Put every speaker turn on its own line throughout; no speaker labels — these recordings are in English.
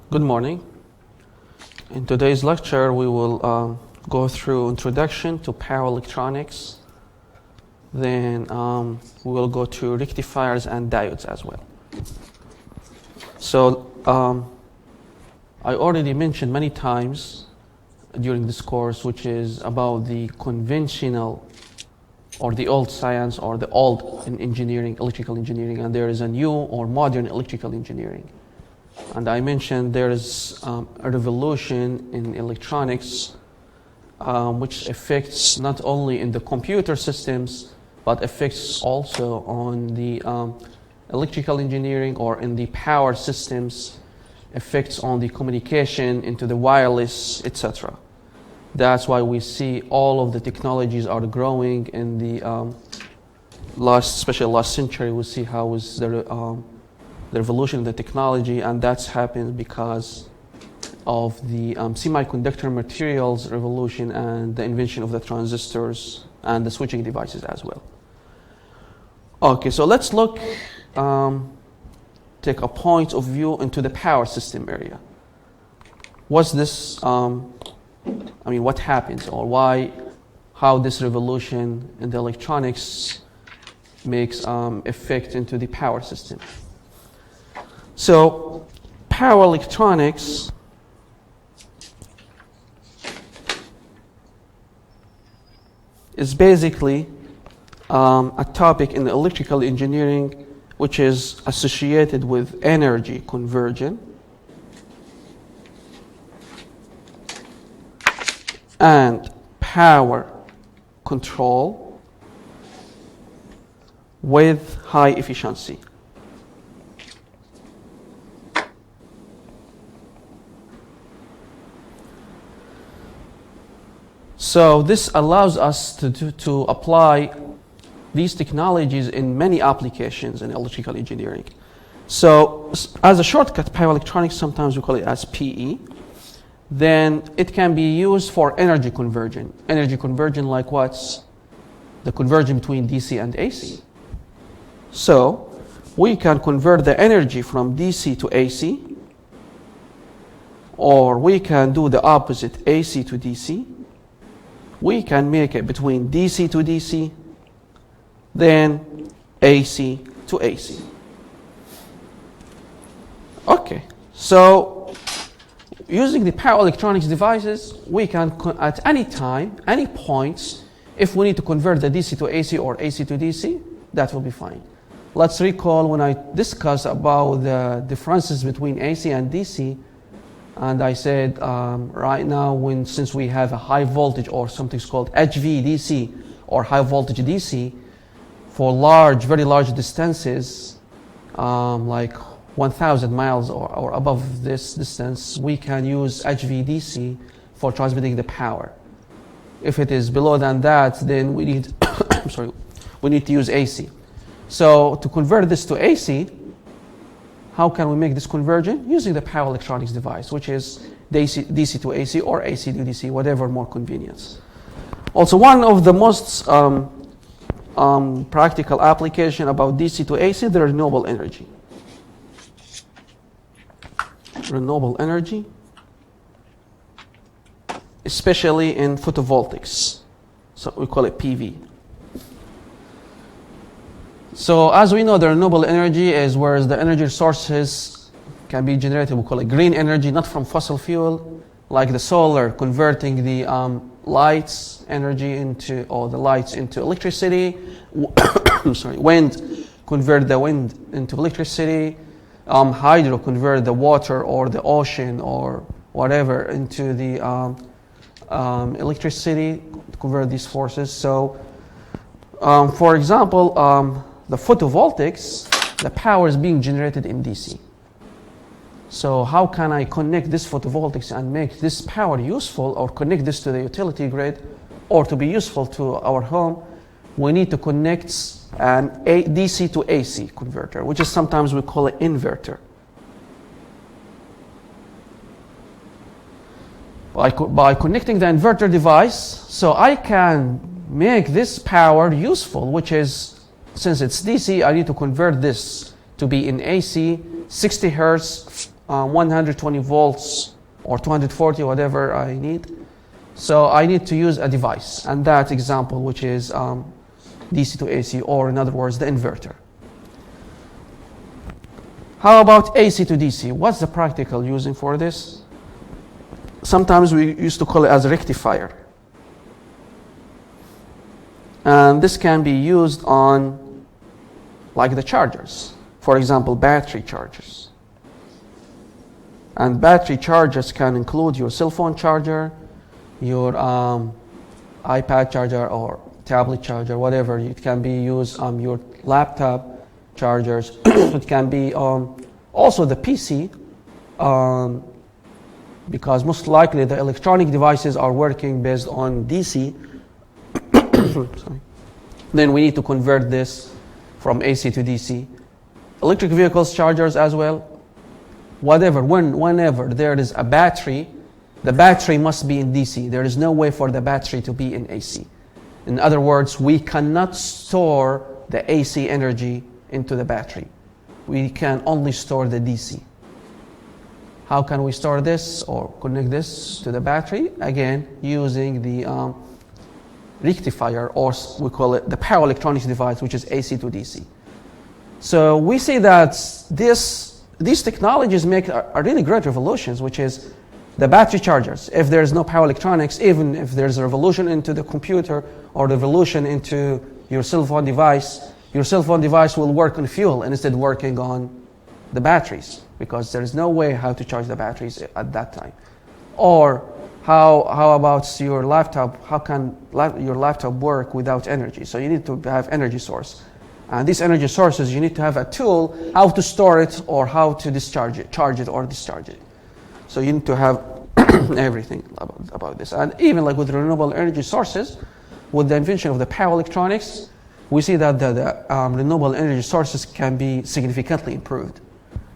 Good morning. In today's lecture, we will go through introduction to power electronics. Then we will go to rectifiers and diodes as well. So I already mentioned many times during this course, which is about the conventional or the old science or the old in engineering, electrical engineering, and there is a new or modern electrical engineering. And I mentioned there is a revolution in electronics which affects not only in the computer systems, but affects also on the electrical engineering or in the power systems, affects on the communication into the wireless, etc. That's why we see all of the technologies are growing in the especially last century. We see how is the revolution in the technology, and that's happened because of the semiconductor materials revolution and the invention of the transistors and the switching devices as well. Okay, so let's look, take a point of view into the power system area. What's this, what happens or how this revolution in the electronics makes effect into the power system. So, power electronics is basically a topic in electrical engineering which is associated with energy conversion and power control with high efficiency. So this allows us to apply these technologies in many applications in electrical engineering. So as a shortcut, power electronics, sometimes we call it as PE, then it can be used for energy conversion. Energy conversion like what's the conversion between DC and AC. So we can convert the energy from DC to AC, or we can do the opposite, AC to DC. We can make it between DC to DC, then AC to AC. Okay, so using the power electronics devices, we can, at any time, any points, if we need to convert the DC to AC or AC to DC, that will be fine. Let's recall when I discussed about the differences between AC and DC, and I said right now, since we have a high voltage or something called HVDC or high voltage DC, for very large distances, like 1,000 miles or above this distance, we can use HVDC for transmitting the power. If it is below than that, then we need, we need to use AC. So to convert this to AC, how can we make this conversion? Using the power electronics device, which is DC to AC or AC to DC, whatever more convenience. Also, one of the most practical application about DC to AC, the renewable energy. Renewable energy, especially in photovoltaics. So we call it PV. So as we know, the renewable energy is where the energy sources can be generated. We call it green energy, not from fossil fuel, like the solar converting the lights energy into, or the lights into electricity. Wind convert the wind into electricity. Hydro convert the water or the ocean or whatever into the electricity, convert these forces. So, for example, the photovoltaics, the power is being generated in DC. So how can I connect this photovoltaics and make this power useful, or connect this to the utility grid, or to be useful to our home? We need to connect an DC to AC converter, which is sometimes we call it inverter. By connecting the inverter device, so I can make this power useful, which is, since it's DC, I need to convert this to be in AC, 60 hertz 120 volts or 240, whatever I need. So I need to use a device, and that example, which is DC to AC, or in other words, the inverter. How about AC to DC? What's the practical using for this? Sometimes we used to call it as a rectifier. And this can be used on, like the chargers. For example, battery chargers. And battery chargers can include your cell phone charger, your iPad charger or tablet charger, whatever. It can be used on your laptop chargers. It can be also the PC, because most likely the electronic devices are working based on DC. Sorry. Then we need to convert this from AC to DC. Electric vehicles chargers as well. Whenever there is a battery, the battery must be in DC. There is no way for the battery to be in AC. In other words, we cannot store the AC energy into the battery. We can only store the DC. How can we store this or connect this to the battery? Again, using the rectifier, or we call it the power electronics device, which is AC to DC. So we see that these technologies make a really great revolutions, which is the battery chargers. If there's no power electronics, even if there's a revolution into the computer or the revolution into your cell phone device will work on fuel instead of working on the batteries, because there is no way how to charge the batteries at that time. Or how about your laptop? How can your laptop work without energy? So you need to have energy source. And these energy sources, you need to have a tool how to store it or how to discharge it, charge it or discharge it. So you need to have everything about this. And even like with renewable energy sources, with the invention of the power electronics, we see that the renewable energy sources can be significantly improved.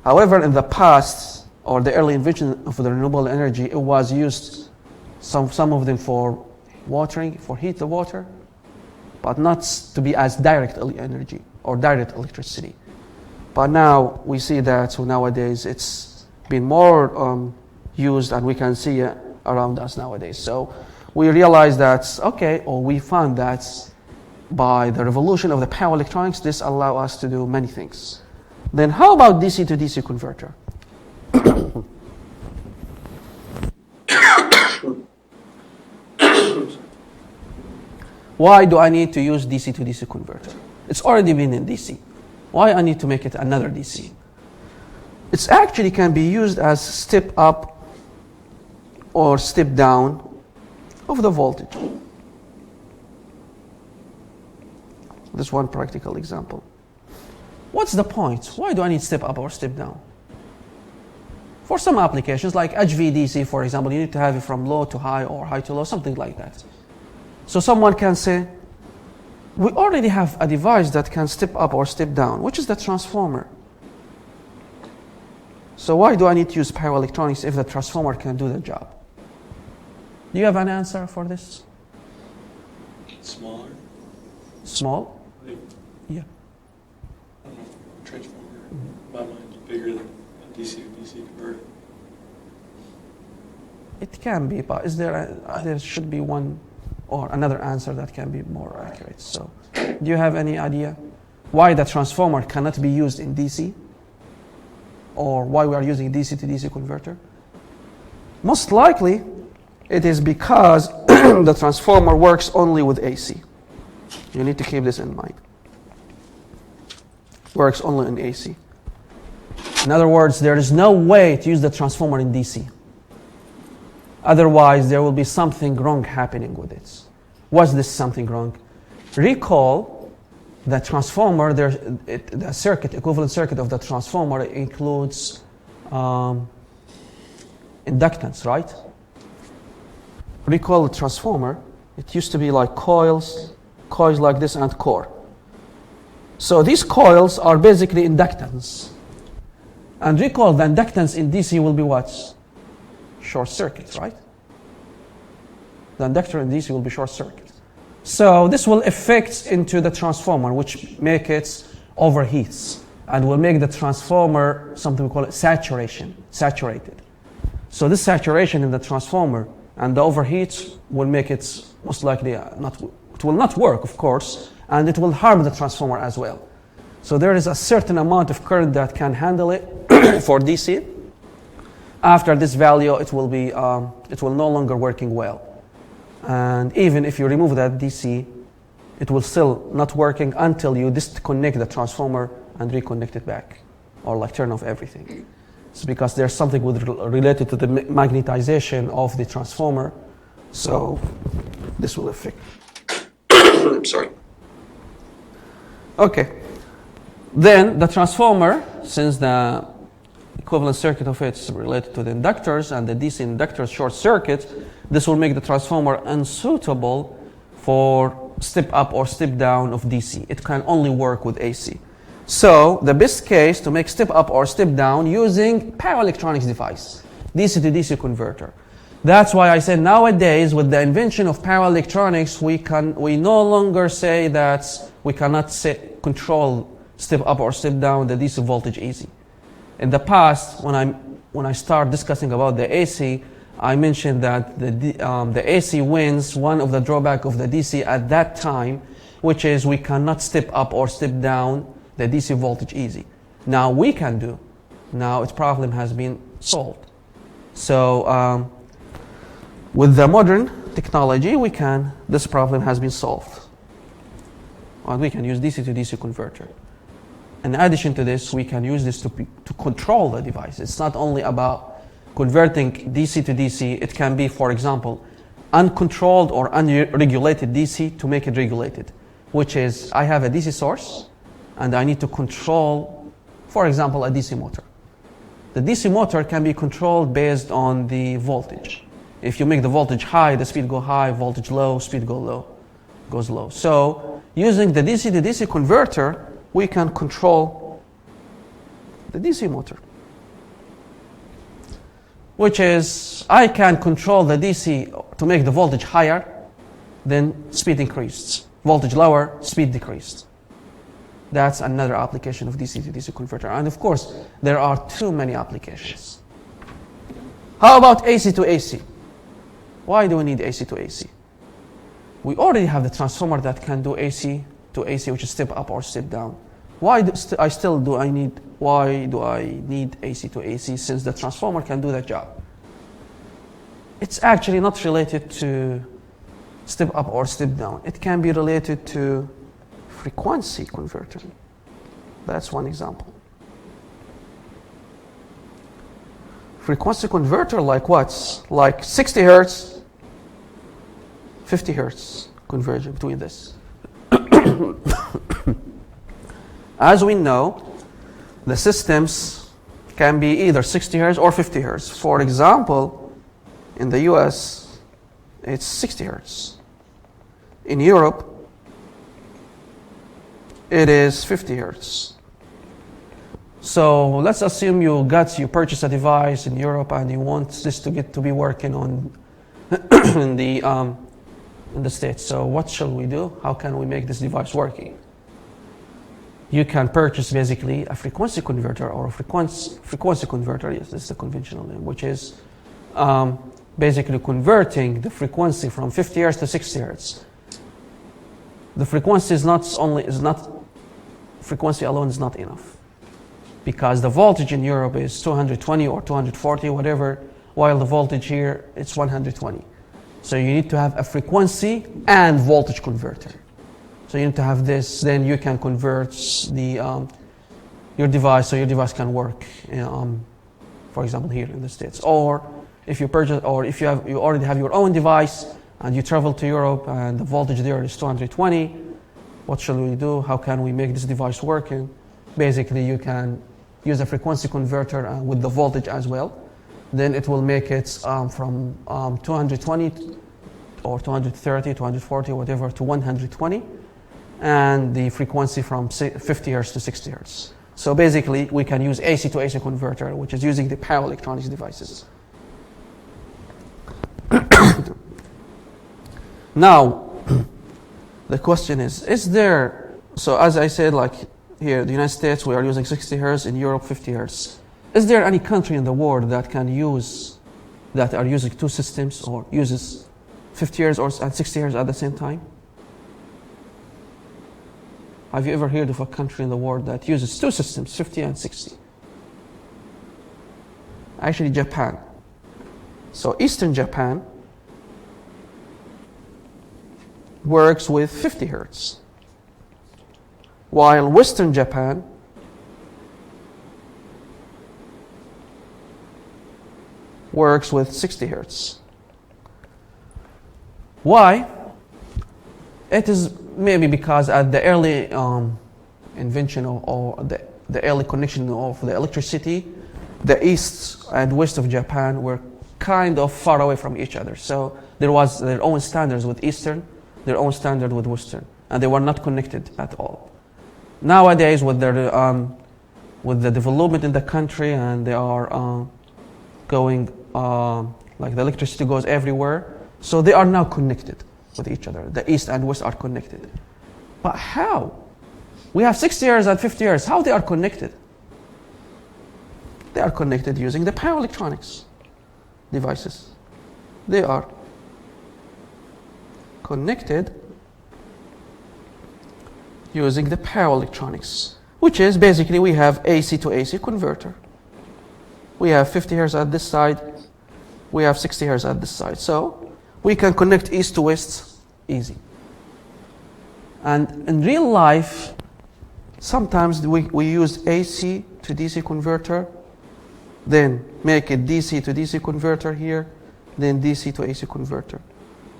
However, in the past, or the early invention of the renewable energy, it was used, some of them for watering, for heat the water, but not to be as direct energy or direct electricity. But now we see that, so nowadays it's been more used, and we can see it around us nowadays. So we realize that, we found that by the revolution of the power electronics, this allows us to do many things. Then how about DC to DC converter? Why do I need to use DC to DC converter? It's already been in DC. Why I need to make it another DC? It actually can be used as step up or step down of the voltage. This is one practical example. What's the point? Why do I need step up or step down? For some applications, like HVDC, for example, you need to have it from low to high or high to low, something like that. So someone can say, we already have a device that can step up or step down, which is the transformer. So why do I need to use power electronics if the transformer can do the job? Do you have an answer for this?
Smaller?
Small?
Like,
Yeah.
I don't know, transformer, my mind's bigger than a DC to DC converter.
It can be, but there should be one or another answer that can be more accurate. So, do you have any idea why the transformer cannot be used in DC? Or why we are using DC to DC converter? Most likely, it is because the transformer works only with AC. You need to keep this in mind. Works only in AC. In other words, there is no way to use the transformer in DC. Otherwise, there will be something wrong happening with it. Was this something wrong? Recall the transformer, the circuit, equivalent circuit of the transformer includes inductance, right? Recall the transformer, it used to be like coils like this and core. So these coils are basically inductance. And recall the inductance in DC will be what? Short circuit, right? The inductor in DC will be short circuit. So this will affect into the transformer, which make it overheats. and will make the transformer something we call it saturated. So this saturation in the transformer and the overheats will make it most likely it will not work, of course, and it will harm the transformer as well. So there is a certain amount of current that can handle it for DC. After this value, it will no longer working well. And even if you remove that DC, it will still not working until you disconnect the transformer and reconnect it back, or like turn off everything. It's because there's something related to the magnetization of the transformer, so this will affect. I'm sorry. Okay. Then the transformer, since the equivalent circuit of it is related to the inductors and the DC inductors short circuit, this will make the transformer unsuitable for step up or step down of DC. It can only work with AC. So the best case to make step up or step down using power electronics device, DC to DC converter. That's why I said nowadays with the invention of power electronics, we no longer say that we cannot control step up or step down the DC voltage easy. In the past, when I start discussing about the AC, I mentioned that the AC wins one of the drawback of the DC at that time, which is we cannot step up or step down the DC voltage easy. Now we can do. Now its problem has been solved. So with the modern technology, this problem has been solved. And we can use DC to DC converter. In addition to this, we can use this to control the device. It's not only about converting DC to DC. It can be, for example, uncontrolled or unregulated DC to make it regulated, which is I have a DC source and I need to control, for example, a DC motor. The DC motor can be controlled based on the voltage. If you make the voltage high, the speed go high, voltage low, speed goes low. So using the DC to DC converter, we can control the DC motor, which is I can control the DC to make the voltage higher, then speed increased. Voltage lower, speed decreased. That's another application of DC to DC converter. And of course, there are too many applications. How about AC to AC? Why do we need AC to AC? We already have the transformer that can do AC to AC, which is step up or step down. Why do I need AC to AC since the transformer can do that job? It's actually not related to step up or step down. It can be related to frequency converter. That's one example. Frequency converter like what? Like 60 hertz, 50 hertz conversion between this. As we know, the systems can be either 60 hertz or 50 hertz. For example, in the US, it's 60 hertz. In Europe, it is 50 hertz. So let's assume you purchase a device in Europe and you want this to be working on in the States. So what shall we do? How can we make this device working? You can purchase basically a frequency converter or a frequency converter. Yes, this is the conventional name, which is basically converting the frequency from 50 hertz to 60 hertz. The frequency frequency alone is not enough, because the voltage in Europe is 220 or 240, whatever, while the voltage here it's 120. So you need to have a frequency and voltage converter. So you need to have this, then you can convert your device so your device can work, for example, here in the States. Or if you purchase, or if you already have your own device and you travel to Europe and the voltage there is 220, what shall we do? How can we make this device working? Basically, you can use a frequency converter with the voltage as well. Then it will make it from 220 or 230, 240, whatever, to 120. And the frequency from 50 hertz to 60 hertz. So basically, we can use AC to AC converter, which is using the power electronics devices. Now, the question is there, so as I said, like here, the United States, we are using 60 hertz, in Europe 50 hertz. Is there any country in the world that are using two systems or uses 50 hertz and 60 hertz at the same time? Have you ever heard of a country in the world that uses two systems, 50 and 60? Actually, Japan. So Eastern Japan works with 50 hertz, while Western Japan works with 60 hertz. Why? It is maybe because at the early invention or the early connection of the electricity, the east and west of Japan were kind of far away from each other. So there was their own standards with Eastern, their own standard with Western, and they were not connected at all. Nowadays, with the development in the country, and they are going like the electricity goes everywhere, so they are now connected with each other. The east and west are connected. But how? We have 60 hertz and 50 hertz. How they are connected? They are connected using the power electronics devices. They are connected using the power electronics, which is basically we have AC to AC converter. We have 50 hertz at this side, we have 60 hertz at this side. So we can connect east to west easy. And in real life, sometimes we use AC to DC converter, then make it DC to DC converter here, then DC to AC converter.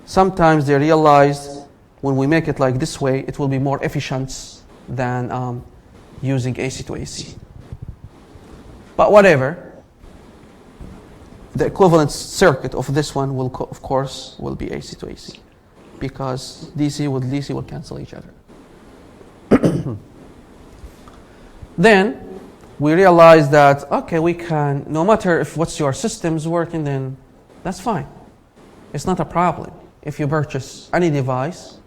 Sometimes they realized when we make it like this way, it will be more efficient than using AC to AC. But whatever, the equivalent circuit of this one will, of course, will be AC to AC, because DC with DC will cancel each other. Then we realize that, okay, we can, no matter if what's your system's working, then that's fine. It's not a problem. If you purchase any device,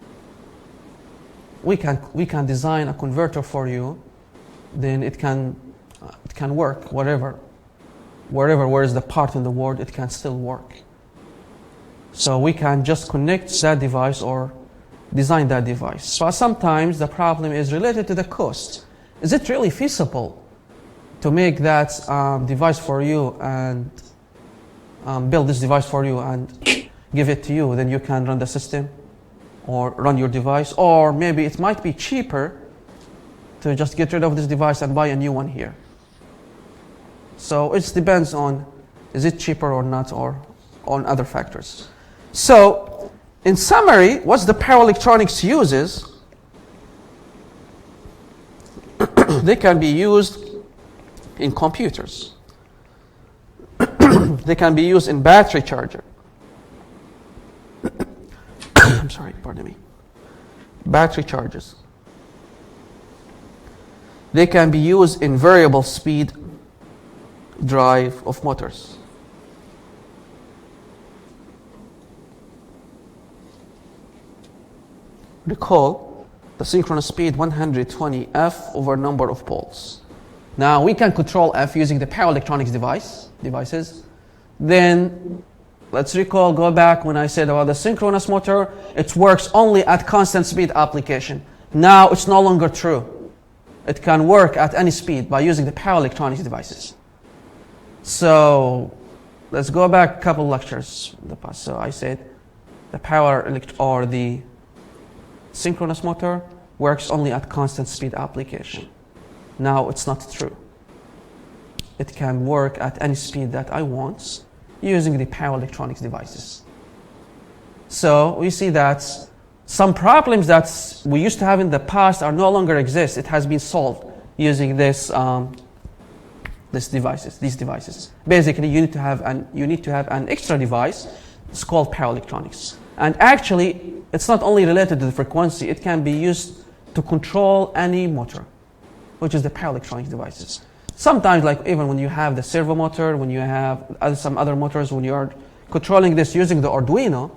we can design a converter for you, then it can work wherever is the part in the world, it can still work. So we can just connect that device or design that device. But sometimes the problem is related to the cost. Is it really feasible to make that device for you and build this device for you and give it to you? Then you can run the system or run your device. Or maybe it might be cheaper to just get rid of this device and buy a new one here. So it depends on, is it cheaper or not, or on other factors. So in summary, what the power electronics uses, they can be used in computers. They can be used in battery charger. I'm sorry, pardon me. Battery chargers. They can be used in variable speed drive of motors. Recall the synchronous speed 120 F over number of poles. Now we can control F using the power electronics devices. Then let's go back when I said about the synchronous motor, it works only at constant speed application. Now it's no longer true. It can work at any speed by using the power electronics devices. So let's go back a couple lectures in the past. So I said the the synchronous motor works only at constant speed application. Now it's not true. It can work at any speed that I want using the power electronics devices. So we see that some problems that we used to have in the past are no longer exist. It has been solved using these devices. Basically, you need to have an extra device. It's called power electronics. And actually, it's not only related to the frequency. It can be used to control any motor, which is the power electronics devices. Sometimes, like even when you have the servo motor, when you have some other motors, when you are controlling this using the Arduino,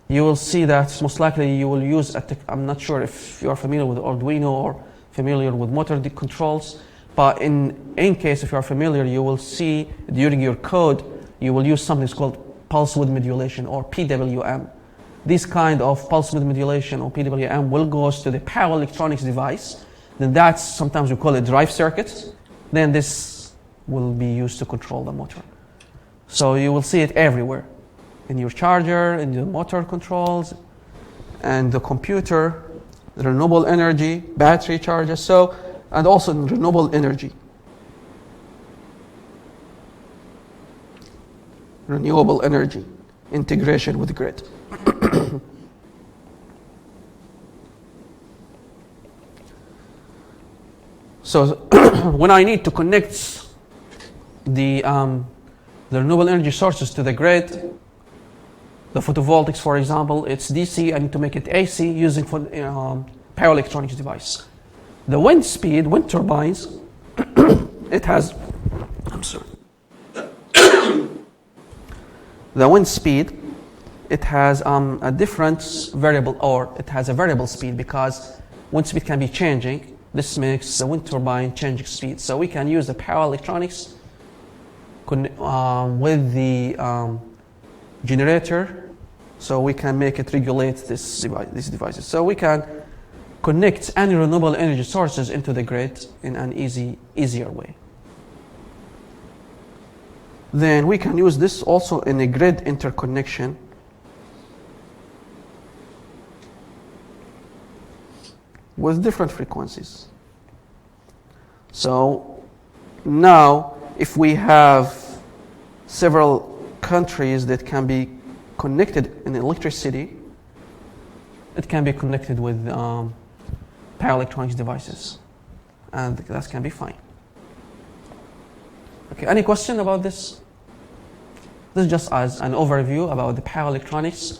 you will see that most likely you will use I'm not sure if you are familiar with Arduino or familiar with motor controls. But in case if you are familiar, you will see during your code, you will use something called pulse width modulation or PWM. This kind of pulse width modulation or PWM will go to the power electronics device. Then that's sometimes we call it drive circuit. Then this will be used to control the motor. So you will see it everywhere, in your charger, in the motor controls, and the computer, the renewable energy, battery charges, so, and also renewable energy. Renewable energy integration with grid. So when I need to connect the renewable energy sources to the grid, the photovoltaics, for example, it's DC. I need to make it AC using power electronics device. The wind speed, wind turbines, it has. I'm sorry. The wind speed, it has a different variable, or it has a variable speed because wind speed can be changing. This makes the wind turbine changing speed. So we can use the power electronics with the generator, so we can make it regulate these devices. So we can connect any renewable energy sources into the grid in an easier way. Then we can use this also in a grid interconnection. With different frequencies. So now if we have several countries that can be connected in electricity, it can be connected with power electronics devices, and that can be fine. Okay, any question about this? This is just as an overview about the power electronics.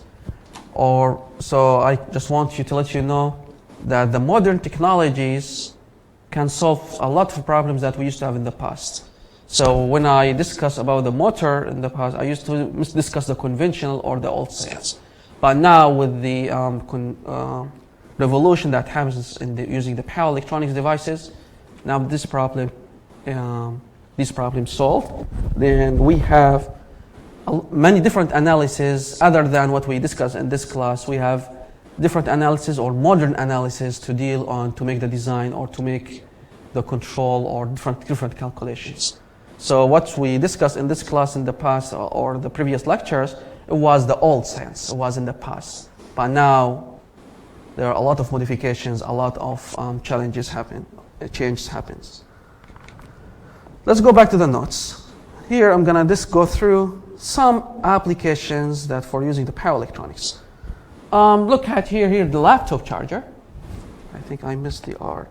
So I just want you to let you know that the modern technologies can solve a lot of problems that we used to have in the past. So when I discuss about the motor in the past, I used to discuss the conventional or the old science. But now with the revolution that happens in using the power electronics devices, now this problem solved. Then we have many different analyses other than what we discussed in this class. We have different analysis or modern analysis to deal on to make the design or to make the control or different calculations. So what we discussed in this class in the past or the previous lectures, it was the old science. It was in the past. But now there are a lot of modifications, a lot of changes happens. Let's go back to the notes. Here I'm gonna just go through some applications that for using the power electronics. Look at here the laptop charger. I think I missed the R.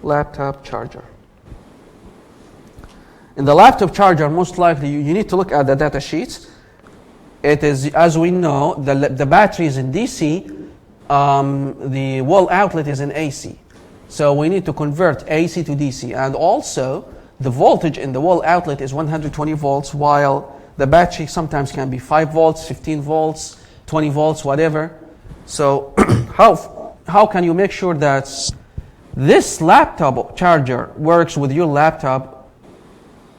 Laptop charger. In the laptop charger, most likely you need to look at the data sheet. It is, as we know, the battery is in DC, the wall outlet is in AC. So we need to convert AC to DC, and also the voltage in the wall outlet is 120 volts, while the battery sometimes can be 5 volts, 15 volts, 20 volts, whatever. So how can you make sure that this laptop charger works with your laptop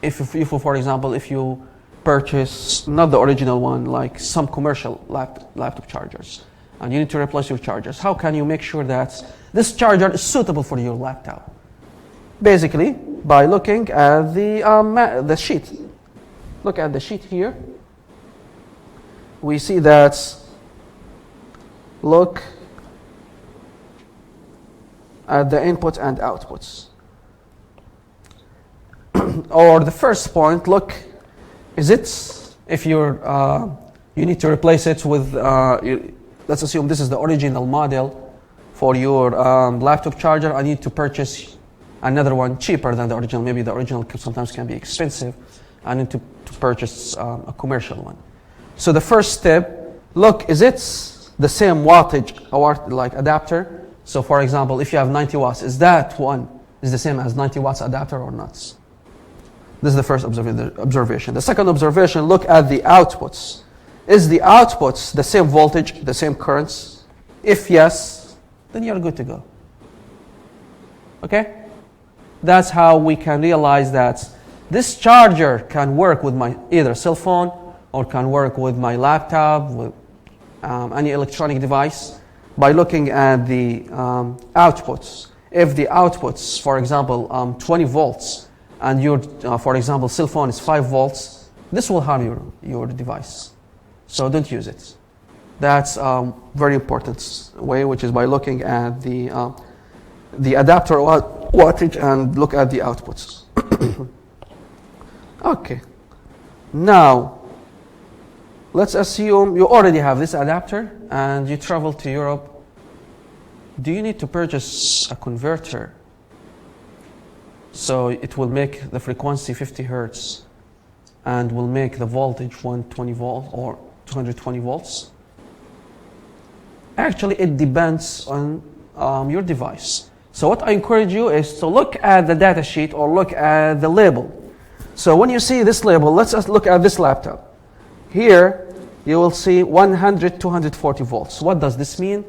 if for example, if you purchase not the original one, like some commercial laptop chargers, and you need to replace your chargers? How can you make sure that this charger is suitable for your laptop? Basically, by looking at the sheet. Look at the sheet here. We see that, look at the input and outputs. Or the first point, look, is it, if you need to replace it with, let's assume this is the original model for your laptop charger. I need to purchase another one cheaper than the original. Maybe the original sometimes can be expensive. I need to purchase a commercial one. So the first step, look, is it the same wattage or like adapter? So for example, if you have 90 watts, is that one is the same as 90 watts adapter or not? This is the first observation. The second observation, look at the outputs. Is the outputs the same voltage, the same currents? If yes, then you're good to go. Okay? That's how we can realize that this charger can work with my either cell phone or can work with my laptop, with any electronic device, by looking at the outputs. If the outputs, for example, 20 volts, and your, for example, cell phone is 5 volts, this will harm your device. So don't use it. That's very important way, which is by looking at the adapter wattage and look at the outputs. Okay. Now, let's assume you already have this adapter and you travel to Europe. Do you need to purchase a converter so it will make the frequency 50 hertz and will make the voltage 120 volts or 220 volts? Actually, it depends on your device. So what I encourage you is to look at the data sheet or look at the label. So when you see this label, let's just look at this laptop. Here, you will see 100, 240 volts. What does this mean?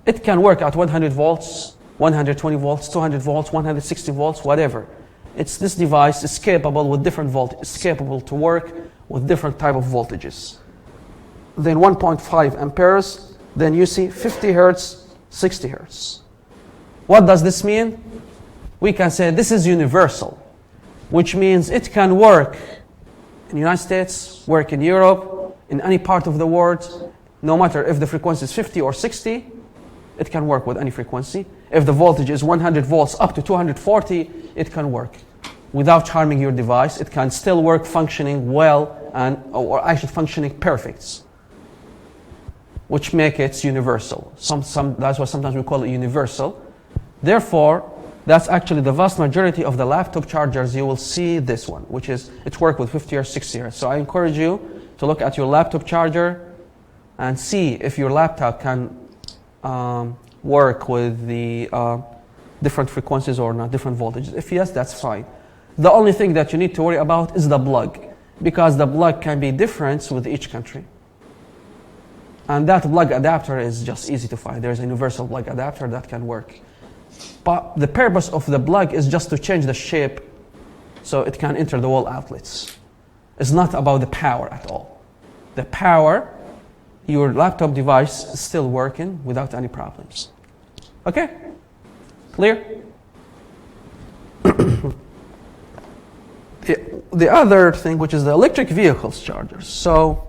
It can work at 100 volts, 120 volts, 200 volts, 160 volts, whatever. This device is capable with different voltages. It's capable to work with different type of voltages. Then 1.5 amperes. Then you see 50 hertz, 60 hertz. What does this mean? We can say this is universal, which means it can work in the United States, work in Europe, in any part of the world, no matter if the frequency is 50 or 60, it can work with any frequency. If the voltage is 100 volts up to 240, it can work without harming your device. It can still work functioning well or actually functioning perfect, which make it universal. That's why sometimes we call it universal. Therefore, that's actually the vast majority of the laptop chargers. You will see this one, which is it works with 50 or 60 hertz. So I encourage you to look at your laptop charger and see if your laptop can work with the different frequencies or not, different voltages. If yes, that's fine. The only thing that you need to worry about is the plug, because the plug can be different with each country. And that plug adapter is just easy to find. There's a universal plug adapter that can work. But the purpose of the plug is just to change the shape so it can enter the wall outlets. It's not about the power at all. The power, your laptop device is still working without any problems. Okay? Clear? The other thing, which is the electric vehicles chargers. So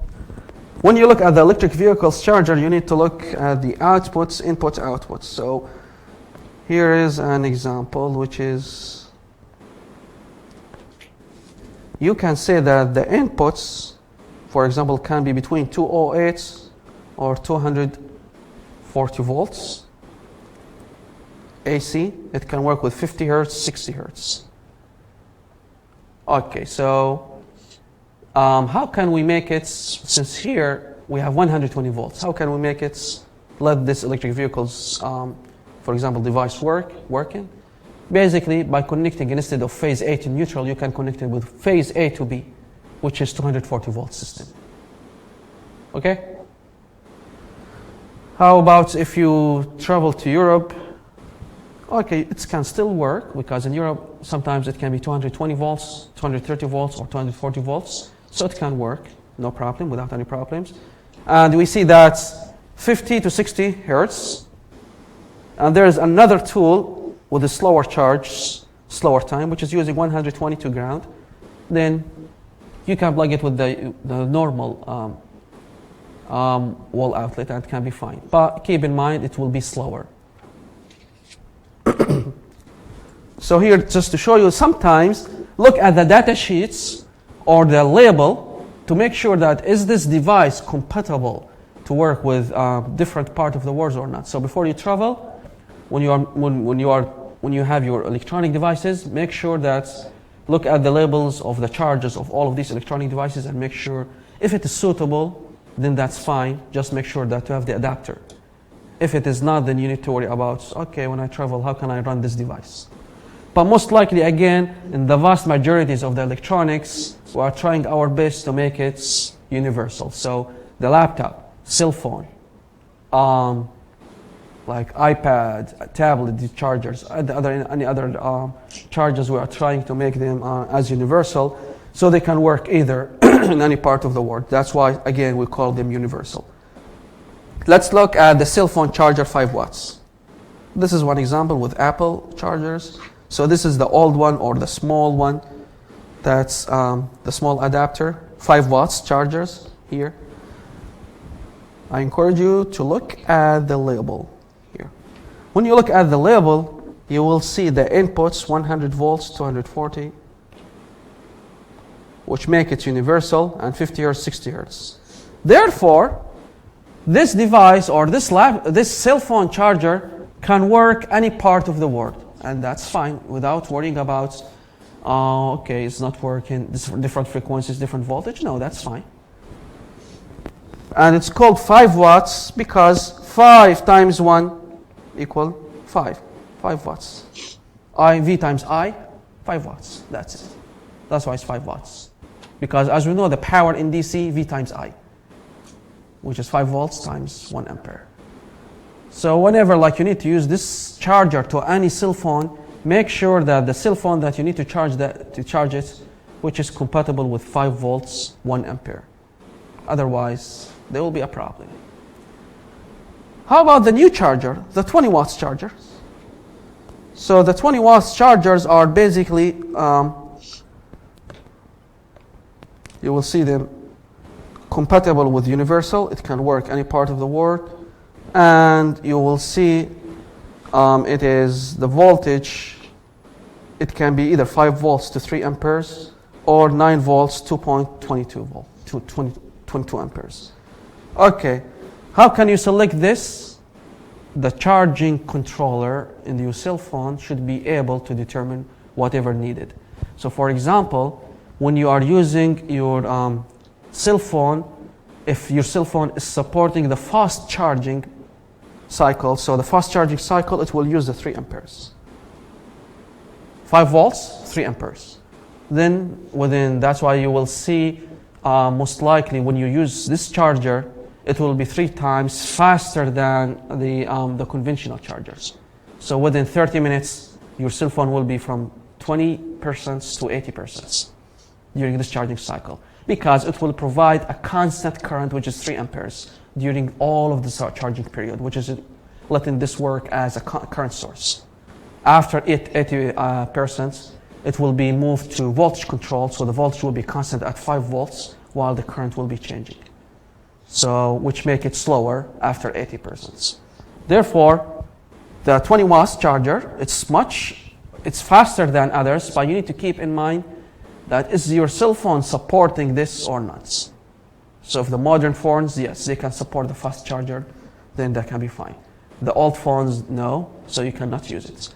when you look at the electric vehicles charger, you need to look at the outputs, input, outputs. So here is an example, which is, you can say that the inputs, for example, can be between 208 or 240 volts AC. It can work with 50 hertz, 60 hertz. Okay, so how can we make it, since here we have 120 volts, how can we make it, let this electric vehicles, for example, device working? Basically, by connecting, instead of phase A to neutral, you can connect it with phase A to B, which is 240 volt system. Okay? How about if you travel to Europe? Okay, it can still work, because in Europe, sometimes it can be 220 volts, 230 volts, or 240 volts. So it can work, no problem, without any problems. And we see that 50 to 60 hertz. And there's another tool with a slower charge, slower time, which is using 120 to ground. Then you can plug it with the normal wall outlet, and it can be fine. But keep in mind, it will be slower. So here, just to show you, sometimes look at the data sheets or the label to make sure that is this device compatible to work with different part of the world or not. So before you travel, when you have your electronic devices, make sure that look at the labels of the charges of all of these electronic devices and make sure if it is suitable, then that's fine. Just make sure that you have the adapter. If it is not, then you need to worry about, okay, when I travel, how can I run this device? But most likely, again, in the vast majorities of the electronics, we are trying our best to make it universal. So the laptop, cell phone, like iPad, tablet chargers, any other chargers. We are trying to make them as universal, so they can work either in any part of the world. That's why, again, we call them universal. Let's look at the cell phone charger, 5 watts. This is one example with Apple chargers. So this is the old one or the small one. That's the small adapter, 5 watts chargers here. I encourage you to look at the label here. When you look at the label, you will see the inputs 100 volts, 240, which make it universal, and 50 hertz, 60 hertz. Therefore, this device or this cell phone charger can work any part of the world, and that's fine without worrying about, okay, it's not working, different frequencies, different voltage. No, that's fine. And it's called 5 watts because 5 times 1 equal 5. 5 watts. V times I, 5 watts. That's it. That's why it's 5 watts. Because as we know, the power in DC, V times I, which is 5 volts times 1 ampere. So whenever you need to use this charger to any cell phone, make sure that the cell phone that you need to charge it, which is compatible with 5 volts, 1 ampere. Otherwise, there will be a problem. How about the new charger, the 20 watts charger? So the 20 watts chargers are basically, you will see them compatible with universal. It can work any part of the world. And you will see it is the voltage. It can be either 5 volts to 3 amperes or 9 volts, 2.22 volt, to 22 amperes. Okay, how can you select this? The charging controller in your cell phone should be able to determine whatever needed. So for example, when you are using your cell phone, if your cell phone is supporting the fast charging cycle, so the fast charging cycle, it will use the 3 amperes. 5 volts, 3 amperes. Then that's why you will see most likely when you use this charger, it will be 3 times faster than the conventional chargers. So within 30 minutes, your cell phone will be from 20% to 80% during this charging cycle, because it will provide a constant current, which is 3 amperes, during all of the charging period, which is letting this work as a current source. After 80%, it will be moved to voltage control, so the voltage will be constant at 5 volts while the current will be changing. So, which make it slower after 80%. Therefore, the 20 watts charger, it's faster than others, but you need to keep in mind that is your cell phone supporting this or not. So if the modern phones, yes, they can support the fast charger, then that can be fine. The old phones, no, so you cannot use it.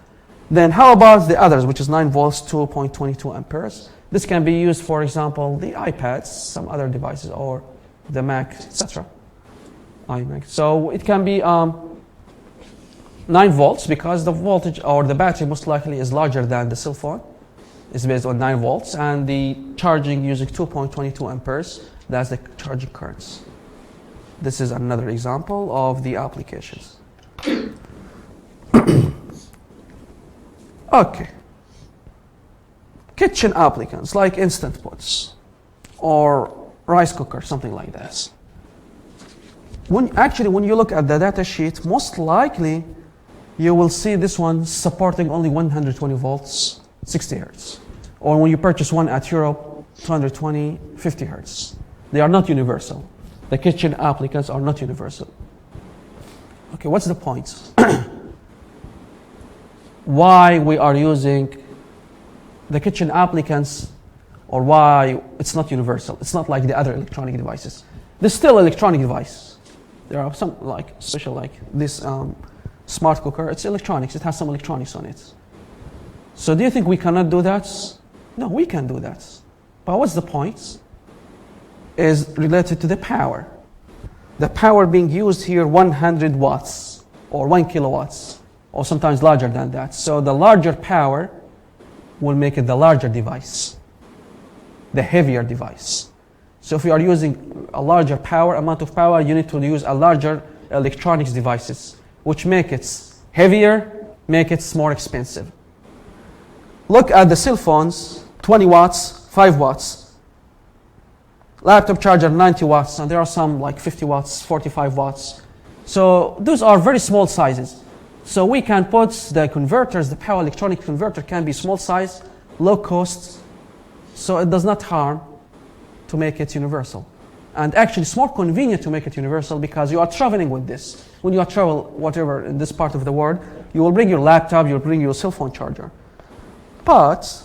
Then how about the others, which is 9 volts, 2.22 amperes? This can be used, for example, the iPads, some other devices, or the Mac, etc. iMac. So it can be 9 volts because the voltage or the battery most likely is larger than the cell phone. It's based on 9 volts, and the charging using 2.22 amperes, that's the charging currents. This is another example of the applications. Okay. Kitchen applicants like Instant Pots or rice cooker, something like that. When you look at the data sheet, most likely you will see this one supporting only 120 volts, 60 hertz. Or when you purchase one at Europe, 220, 50 hertz. They are not universal. The kitchen applicants are not universal. Okay, what's the point? Why we are using the kitchen applicants, or why it's not universal? It's not like the other electronic devices. There's still electronic device. There are some special like this smart cooker. It's electronics. It has some electronics on it. So do you think we cannot do that? No, we can do that. But what's the point? Is related to the power. The power being used here, 100 watts or 1 kilowatts, or sometimes larger than that. So the larger power will make it the larger device, the heavier device. So if you are using a larger amount of power, you need to use a larger electronics devices,
which make it heavier, make it more expensive. Look at the cell phones, 20 watts, 5 watts. Laptop charger, 90 watts, and there are some like 50 watts, 45 watts. So those are very small sizes. So we can put the converters, the power electronic converter can be small size, low cost, so it does not harm to make it universal. And actually it's more convenient to make it universal because you are traveling with this. When you are travel, whatever, in this part of the world, you will bring your laptop, you will bring your cell phone charger. But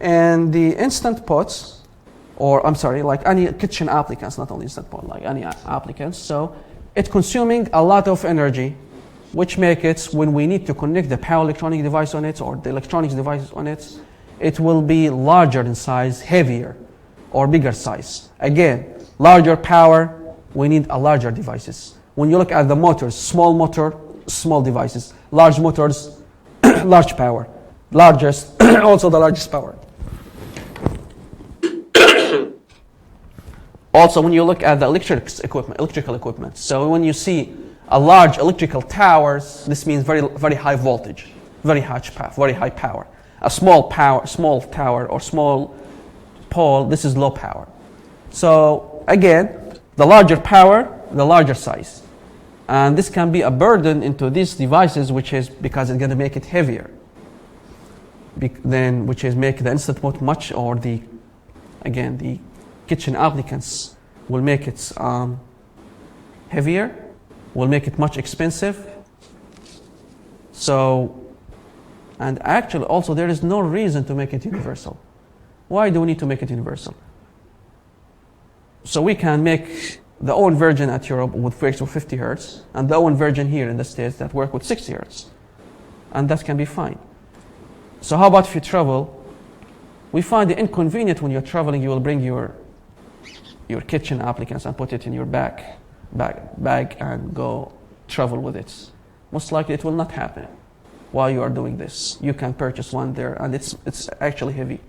in the instant pots, or I'm sorry, like any kitchen applicants, not only instant pot, like any applicants, so it's consuming a lot of energy, which make it, when we need to connect the power electronic device on it or the electronics device on it, it will be larger in size, heavier, or bigger size. Again, larger power, we need a larger devices. When you look at the motors, small motor, small devices. Large motors, large power. Largest, also the largest power. Also, when you look at the electrical equipment, so when you see a large electrical towers, this means very high voltage, very high power. A small tower or small pole, this is low power. So again, the larger power, the larger size. And this can be a burden into these devices, which is because it's going to make it heavier. Which is make the instant pot much, or the kitchen applicants will make it heavier, will make it much expensive. So, and actually also there is no reason to make it universal. Why do we need to make it universal? So we can make the own version at Europe with works with 50 hertz, and the own version here in the States that work with 60 hertz. And that can be fine. So how about if you travel? We find it inconvenient when you're traveling, you will bring your kitchen applicants and put it in your bag and go travel with it. Most likely it will not happen while you are doing this. You can purchase one there, and it's actually heavy.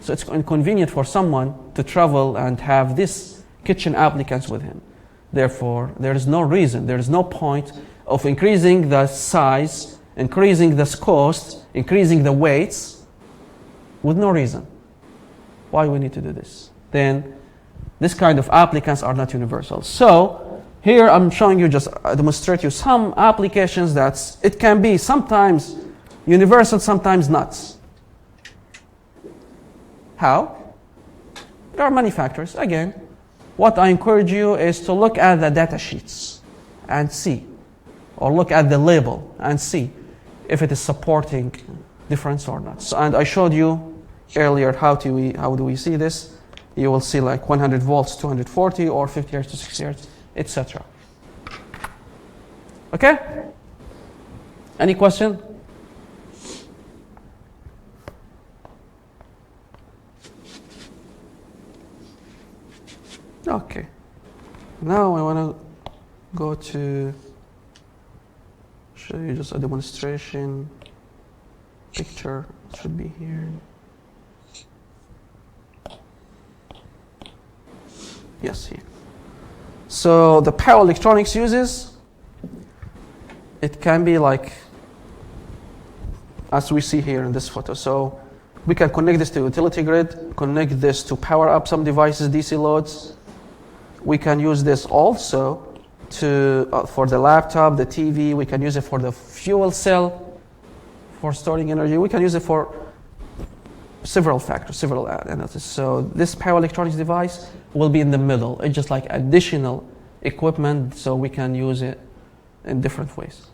So it's inconvenient for someone to travel and have this kitchen applicants with him. Therefore, there is no reason, there is no point of increasing the size, increasing the cost, increasing the weights with no reason. Why we need to do this? Then this kind of applicants are not universal. So here I'm showing you, just demonstrate you some applications that it can be sometimes universal, sometimes not. How? There are many factors. Again, what I encourage you is to look at the data sheets and see, or look at the label and see if it is supporting difference or not. So, and I showed you earlier how do we see this. You will see like 100 volts, 240, or 50 hertz to 60 hertz, etc. Okay? Any question? Okay. Now I want to go to show you just a demonstration picture. It should be here. Yes, here. So the power electronics uses, it can be like, as we see here in this photo. So we can connect this to utility grid, connect this to power up some devices, DC loads. We can use this also to for the laptop, the TV. We can use it for the fuel cell, for storing energy. We can use it for several factors, several analysis. So this power electronics device will be in the middle. It's just like additional equipment, so we can use it in different ways.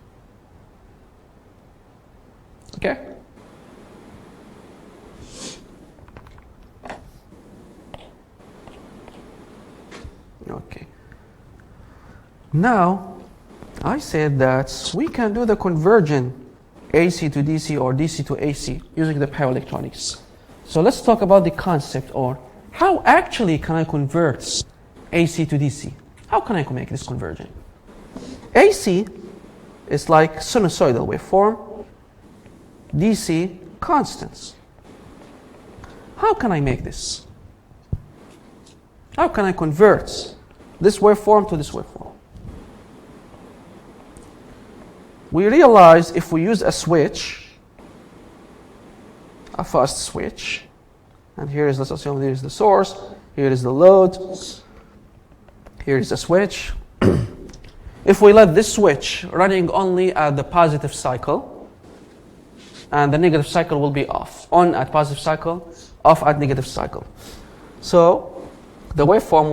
Okay? Okay. Now, I said that we can do the conversion AC to DC or DC to AC using the power electronics. So let's talk about the concept, or how actually can I convert AC to DC? How can I make this conversion? AC is like sinusoidal waveform, DC constants. How can I make this? How can I convert this waveform to this waveform? we realize if we use a switch, a fast switch, and here is, let's assume here is the source, here is the load, here is the switch. If we let this switch running only at the positive cycle, and the negative cycle will be off. On at positive cycle, off at negative cycle. So the waveform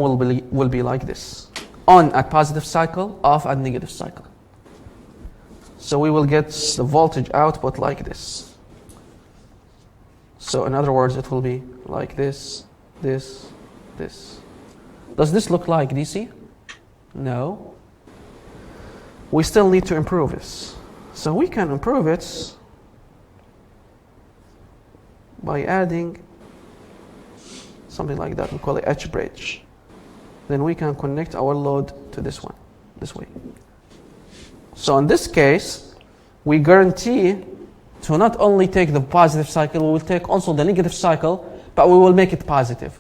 will be like this. On at positive cycle, off at negative cycle. So we will get the voltage output like this. So in other words, it will be like this, this, this. Does this look like DC? No. We still need to improve this. So we can improve it by adding something like that. We call it H bridge. Then we can connect our load to this one, this way. So in this case, we guarantee to not only take the positive cycle, we will take also the negative cycle, but we will make it positive.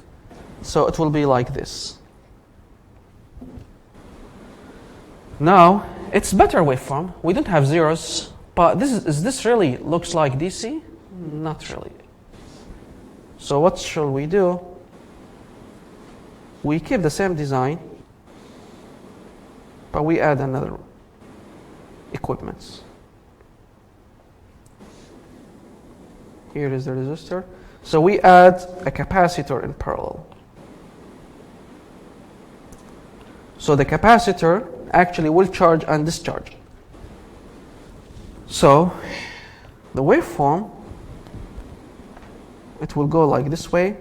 So it will be like this. Now, it's better waveform. We don't have zeros, but this really looks like DC? Not really. So what shall we do? We keep the same design, but we add another equipment. Here is the resistor. So we add a capacitor in parallel. So the capacitor actually will charge and discharge. So the waveform, it will go like this way.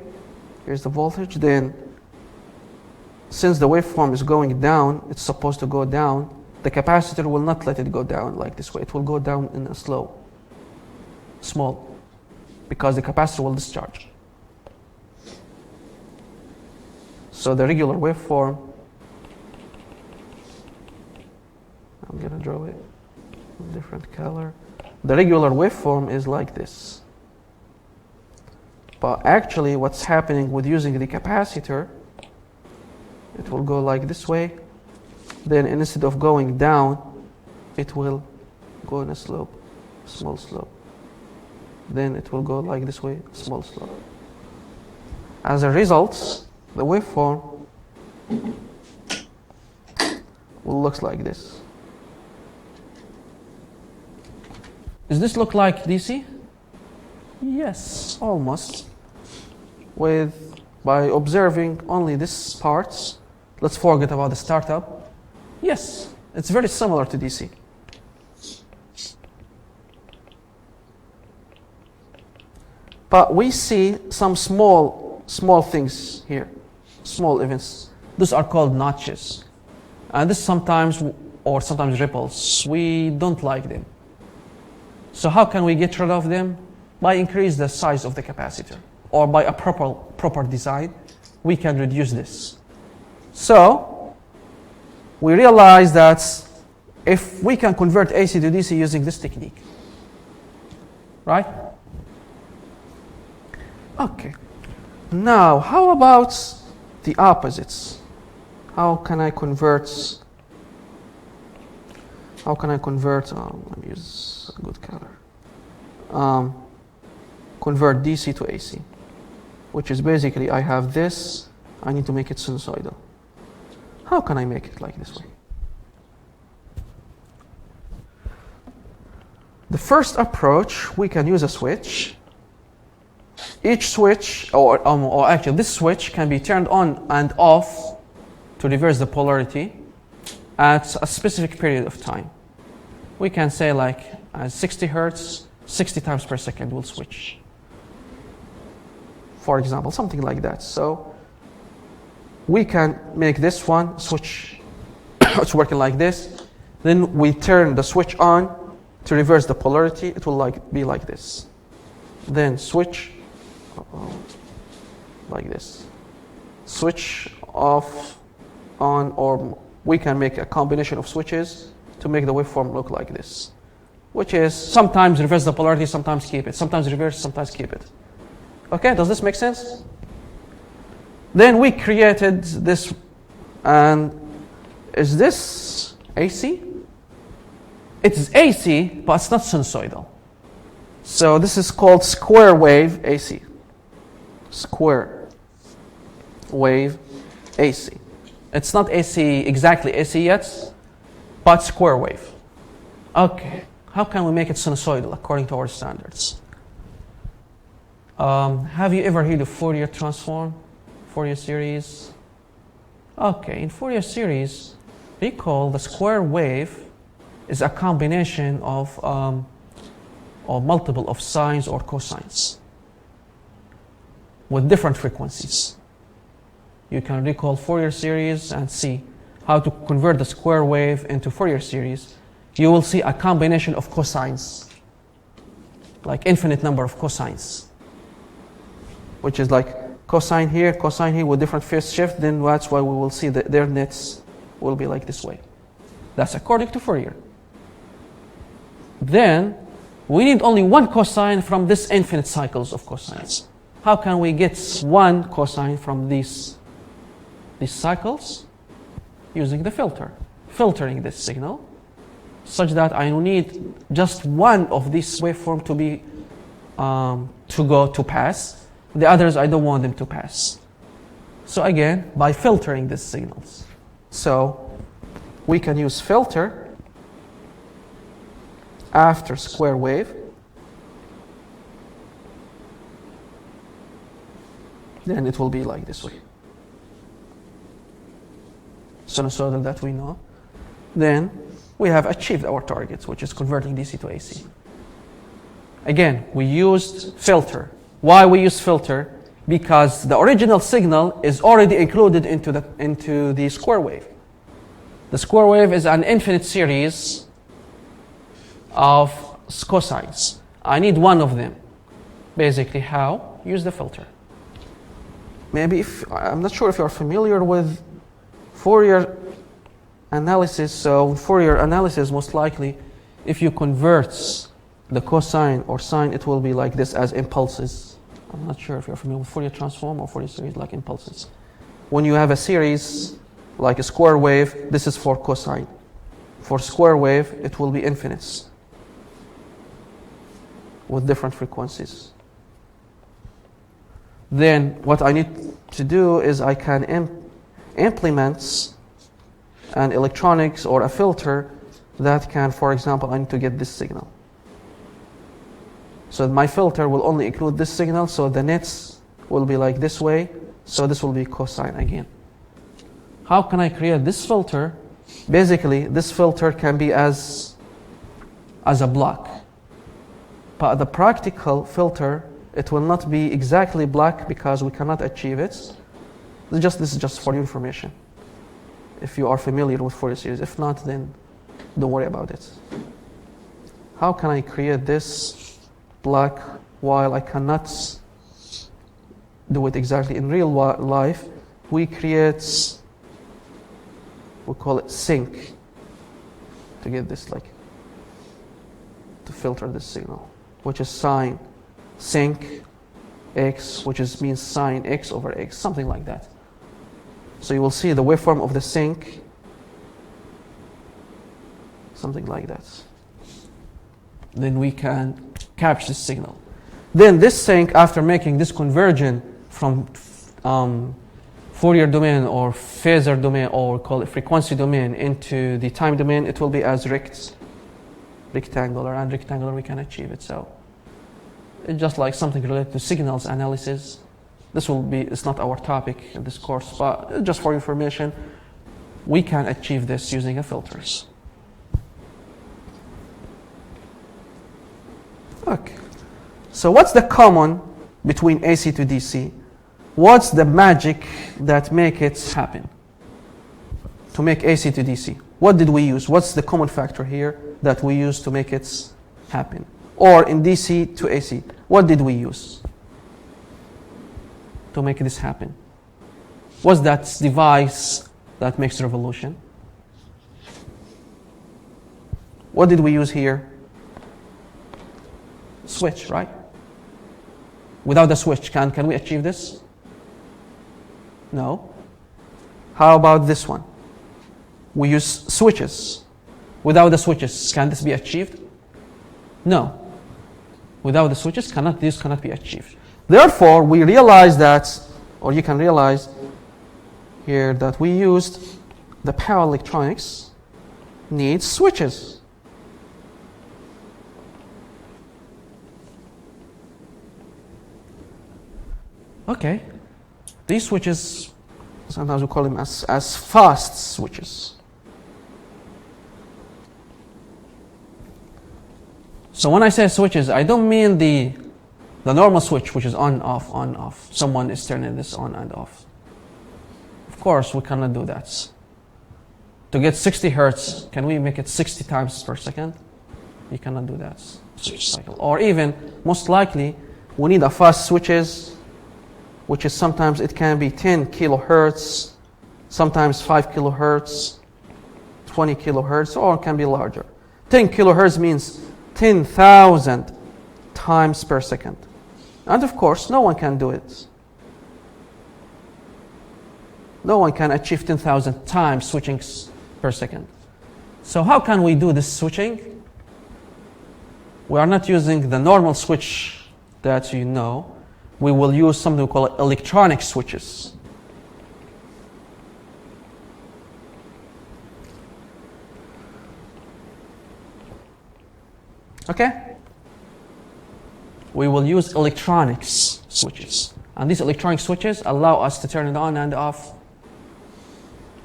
Here's the voltage. Then since the waveform is going down, it's supposed to go down. The capacitor will not let it go down like this way. It will go down in a small, because the capacitor will discharge. So the regular waveform, I'm going to draw it in a different color. The regular waveform is like this. But actually what's happening with using the capacitor, it will go like this way. Then instead of going down, it will go in a slope, small slope. Then it will go like this way, small slope. As a result, the waveform will look like this. Does this look like DC? Yes, almost. By observing only this parts, let's forget about the startup. Yes, it's very similar to DC. But we see some small things here, small events. Those are called notches. And this sometimes ripples. We don't like them. So how can we get rid of them? By increase the size of the capacitor, or by a proper design, we can reduce this. So we realize that if we can convert AC to DC using this technique, right? Okay. Now, how about the opposites? How can I convert? Let me use a good color. Convert DC to AC, which is basically I have this, I need to make it sinusoidal. How can I make it like this way? The first approach, we can use a switch. Each switch, or actually this switch can be turned on and off to reverse the polarity at a specific period of time. We can say like at 60 hertz, 60 times per second will switch. For example, something like that. So we can make this one switch, it's working like this. Then we turn the switch on to reverse the polarity. It will be like this. Then switch like this. Switch off, on, or we can make a combination of switches to make the waveform look like this, which is sometimes reverse the polarity, sometimes keep it, sometimes reverse, sometimes keep it. Okay, does this make sense? Then we created this, and is this AC? it is AC, but it's not sinusoidal. So this is called square wave AC. Square wave AC. It's not AC, exactly AC yet, but square wave. Okay, how can we make it sinusoidal according to our standards? Have you ever heard of Fourier transform? Fourier series? Okay, in Fourier series, recall the square wave is a combination of or multiple of sines or cosines with different frequencies. You can recall Fourier series and see how to convert the square wave into Fourier series. You will see a combination of cosines, like infinite number of cosines, which is like cosine here with different phase shift. Then that's why we will see that their nets will be like this way. That's according to Fourier. Then we need only one cosine from this infinite cycles of cosines. How can we get one cosine from these cycles? Using the filter, filtering this signal, such that I need just one of these waveform to be to pass. The others I don't want them to pass. So again, by filtering these signals. So we can use filter after square wave. Then it will be like this way. Sinusoidal that we know. Then we have achieved our targets, which is converting DC to AC. Again, we used filter. Why we use filter? Because the original signal is already included into the square wave. The square wave is an infinite series of cosines. I need one of them. Basically, how? Use the filter. Maybe I'm not sure if you're familiar with Fourier analysis. So Fourier analysis, most likely, if you convert the cosine or sine, it will be like this as impulses. I'm not sure if you're familiar with Fourier transform or Fourier series like impulses. When you have a series like a square wave, this is for cosine. For square wave, it will be infinites with different frequencies. Then what I need to do is I can implement an electronics or a filter that can, for example, I need to get this signal. So my filter will only include this signal, so the nets will be like this way, so this will be cosine again. How can I create this filter? Basically, this filter can be as a block. But the practical filter, it will not be exactly black because we cannot achieve it. This is just for your information. If you are familiar with Fourier series. If not, then don't worry about it. How can I create this black while I cannot do it exactly in real life? We call it sync to get this, like, to filter this signal, which is sine sync x, which means sine x over x, something like that. So you will see the waveform of the sync, something like that. Then we can capture this signal. Then this sync, after making this conversion from Fourier domain or phasor domain, or call it frequency domain, into the time domain, it will be as rectangular, and rectangular we can achieve it. So it's just like something related to signals analysis. It's not our topic in this course, but just for information, we can achieve this using filters. Okay. So what's the common between AC to DC? What's the magic that make it happen? To make AC to DC, what did we use? What's the common factor here that we use to make it happen? Or in DC to AC, what did we use to make this happen? What's that device that makes the revolution? What did we use here? Switch, right? Without the switch, can we achieve this? No. How about this one? We use switches. without the switches, can this be achieved? No. Without the switches, this cannot be achieved. Therefore, we realize that, or you can realize here that we used the power electronics needs switches. Okay, these switches, sometimes we call them as fast switches. So when I say switches, I don't mean the normal switch, which is on, off. Someone is turning this on and off. Of course, we cannot do that. To get 60 hertz, can we make it 60 times per second? You cannot do that. Switch cycle. Or even, most likely, we need a fast switches, which is sometimes it can be 10 kilohertz, sometimes 5 kilohertz, 20 kilohertz, or it can be larger. 10 kilohertz means 10,000 times per second. And of course, no one can do it. No one can achieve 10,000 times switching per second. So how can we do this switching? We are not using the normal switch that you know. We will use something we call electronic switches. Okay? We will use electronics switches. And these electronic switches allow us to turn it on and off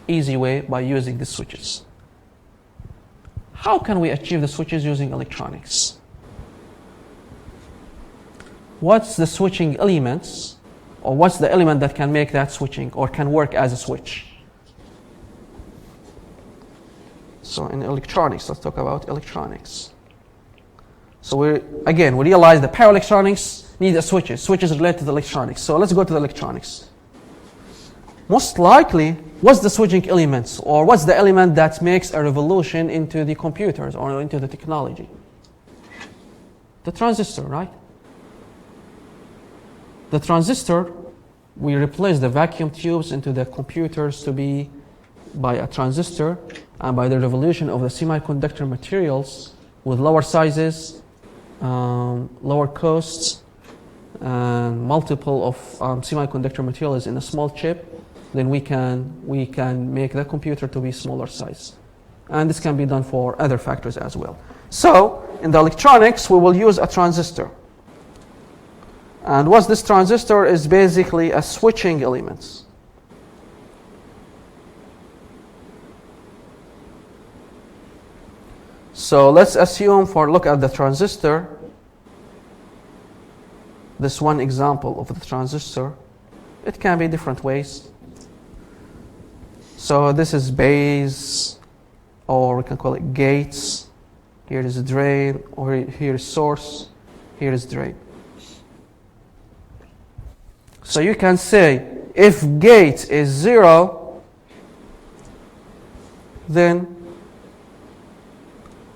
easy way by using the switches. How can we achieve the switches using electronics? What's the switching elements, or what's the element that can make that switching or can work as a switch? So in electronics, let's talk about electronics. So we realize that power electronics need a switches. Switches related to electronics. So let's go to the electronics. Most likely, what's the switching elements, or what's the element that makes a revolution into the computers or into the technology? The transistor, right? The transistor, we replace the vacuum tubes into the computers to be by a transistor, and by the revolution of the semiconductor materials with lower sizes, lower costs, and multiple of semiconductor materials in a small chip, then we can make the computer to be smaller size. And this can be done for other factors as well. So in the electronics, we will use a transistor. And what this transistor is basically a switching element. So let's assume look at the transistor, this one example of the transistor. It can be different ways. So this is base, or we can call it gates. Here is drain, or here is source, here is drain. So you can say, if gate is 0, then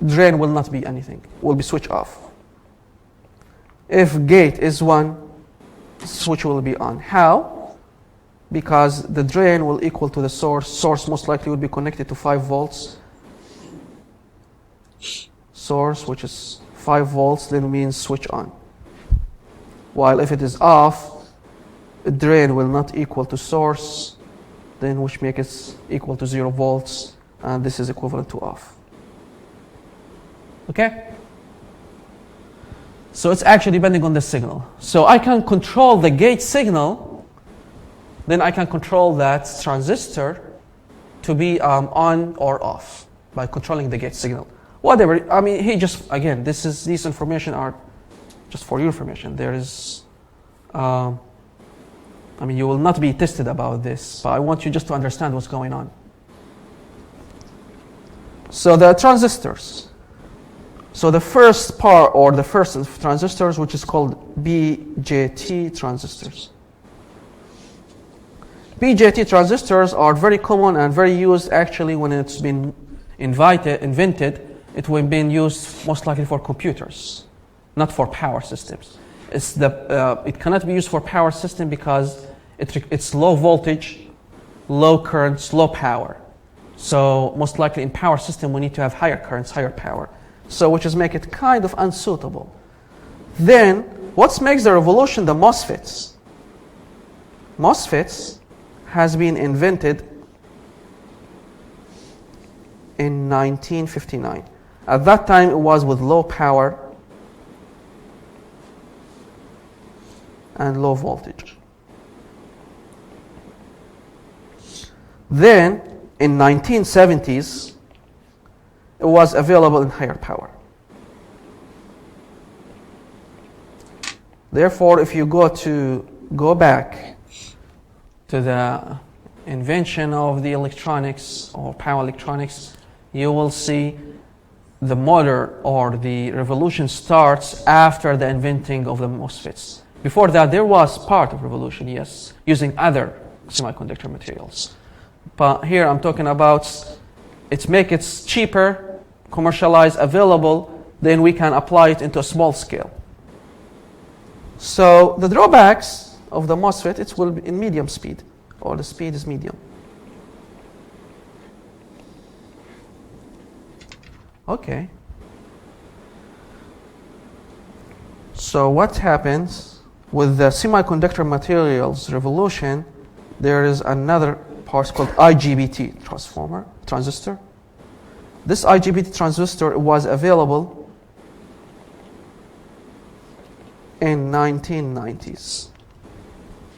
drain will not be anything, will be switched off. If gate is 1, switch will be on. How? Because the drain will equal to the source. Source most likely will be connected to 5 volts. Source, which is 5 volts, then means switch on. While if it is off, drain will not equal to source, then which makes it equal to 0 volts, and this is equivalent to off. Okay? So it's actually depending on the signal. So I can control the gate signal, then I can control that transistor to be on or off by controlling the gate signal. Whatever, I mean, these information are just for your information. There is, you will not be tested about this, but I want you just to understand what's going on. So the transistors. So the first part, or the first transistors, which is called BJT transistors. BJT transistors are very common and very used actually when it's been invented. It will be used most likely for computers, not for power systems. It cannot be used for power system because it's low voltage, low current, low power. So most likely in power system, we need to have higher currents, higher power. So which is make it kind of unsuitable. Then what makes the revolution? The MOSFETs. MOSFETs has been invented in 1959. At that time, it was with low power and low voltage. Then, in 1970s, it was available in higher power. Therefore, if you go back to the invention of the electronics or power electronics, you will see the motor or the revolution starts after the inventing of the MOSFETs. Before that, there was part of revolution, yes, using other semiconductor materials. But here I'm talking about it cheaper, commercialized, available, then we can apply it into a small scale. So the drawbacks of the MOSFET, it will be in medium speed, or the speed is medium. Okay. So what happens with the semiconductor materials revolution? There is another part called IGBT transistor. This IGBT transistor was available in 1990s.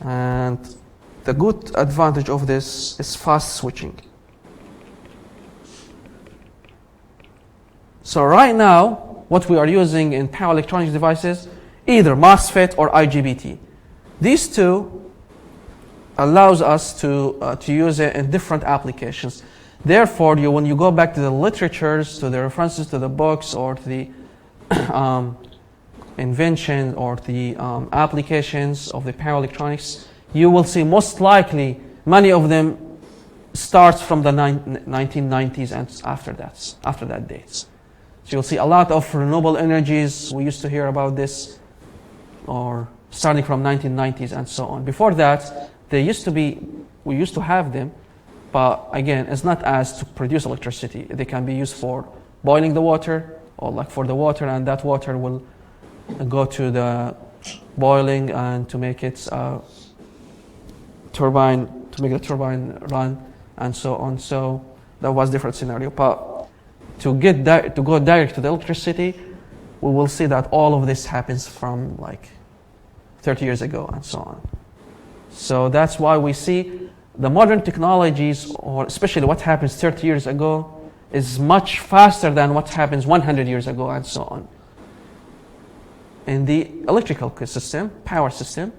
And the good advantage of this is fast switching. So right now, what we are using in power electronics devices, either MOSFET or IGBT. These two allows us to use it in different applications. Therefore, when you go back to the literatures, to the references to the books, or to the invention or the applications of the power electronics, you will see most likely many of them starts from the 1990s and after that date. So you'll see a lot of renewable energies. We used to hear about this, or starting from 1990s and so on. Before that, we used to have them, but again, it's not as to produce electricity. They can be used for boiling the water, or like for the water, and that water will go to the boiling and to make it turbine, to make the turbine run, and so on. So that was a different scenario. But to go direct to the electricity, we will see that all of this happens from like 30 years ago and so on. So that's why we see the modern technologies, or especially what happens 30 years ago, is much faster than what happens 100 years ago and so on. In the electrical system, power system,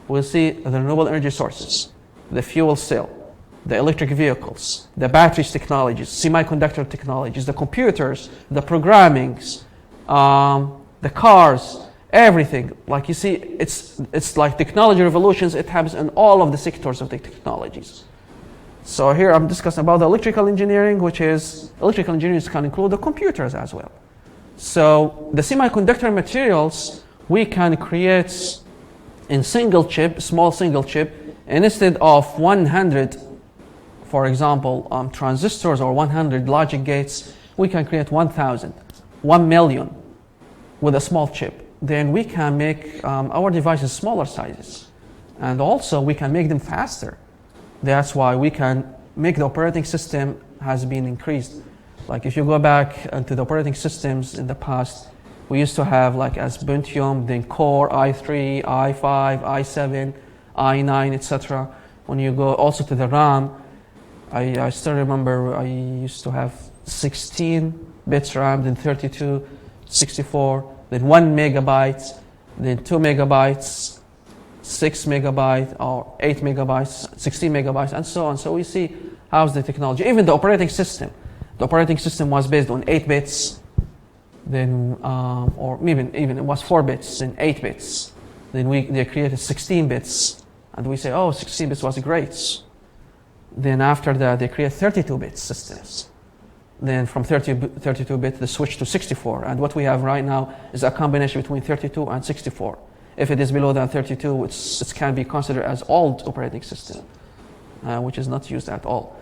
we'll see the renewable energy sources, the fuel cell, the electric vehicles, the batteries technologies, semiconductor technologies, the computers, the programmings, the cars, everything. Like you see, it's like technology revolutions. It happens in all of the sectors of the technologies. So here I'm discussing about the electrical engineering, electrical engineering can include the computers as well. So the semiconductor materials we can create in small single chip, and instead of 100, for example, transistors or 100 logic gates, we can create 1,000, 1 million with a small chip. Then we can make our devices smaller sizes, and also we can make them faster. That's why we can make the operating system has been increased. Like if you go back into the operating systems in the past, we used to have like as Pentium, then Core, i3, i5, i7, i9, etc. When you go also to the RAM, I still remember I used to have 16 bits RAM, then 32, 64, then 1 megabyte, then 2 megabytes, 6 megabytes, or 8 megabytes, 16 megabytes, and so on. So we see how's the technology. Even the operating system. The operating system was based on 8 bits, then, or even it was 4 bits and 8 bits. Then they created 16 bits, and we say, oh, 16 bits was great. Then after that, they created 32-bit systems. Then from 32-bit, they switched to 64. And what we have right now is a combination between 32 and 64. If it is below than 32, it can be considered as old operating system, which is not used at all.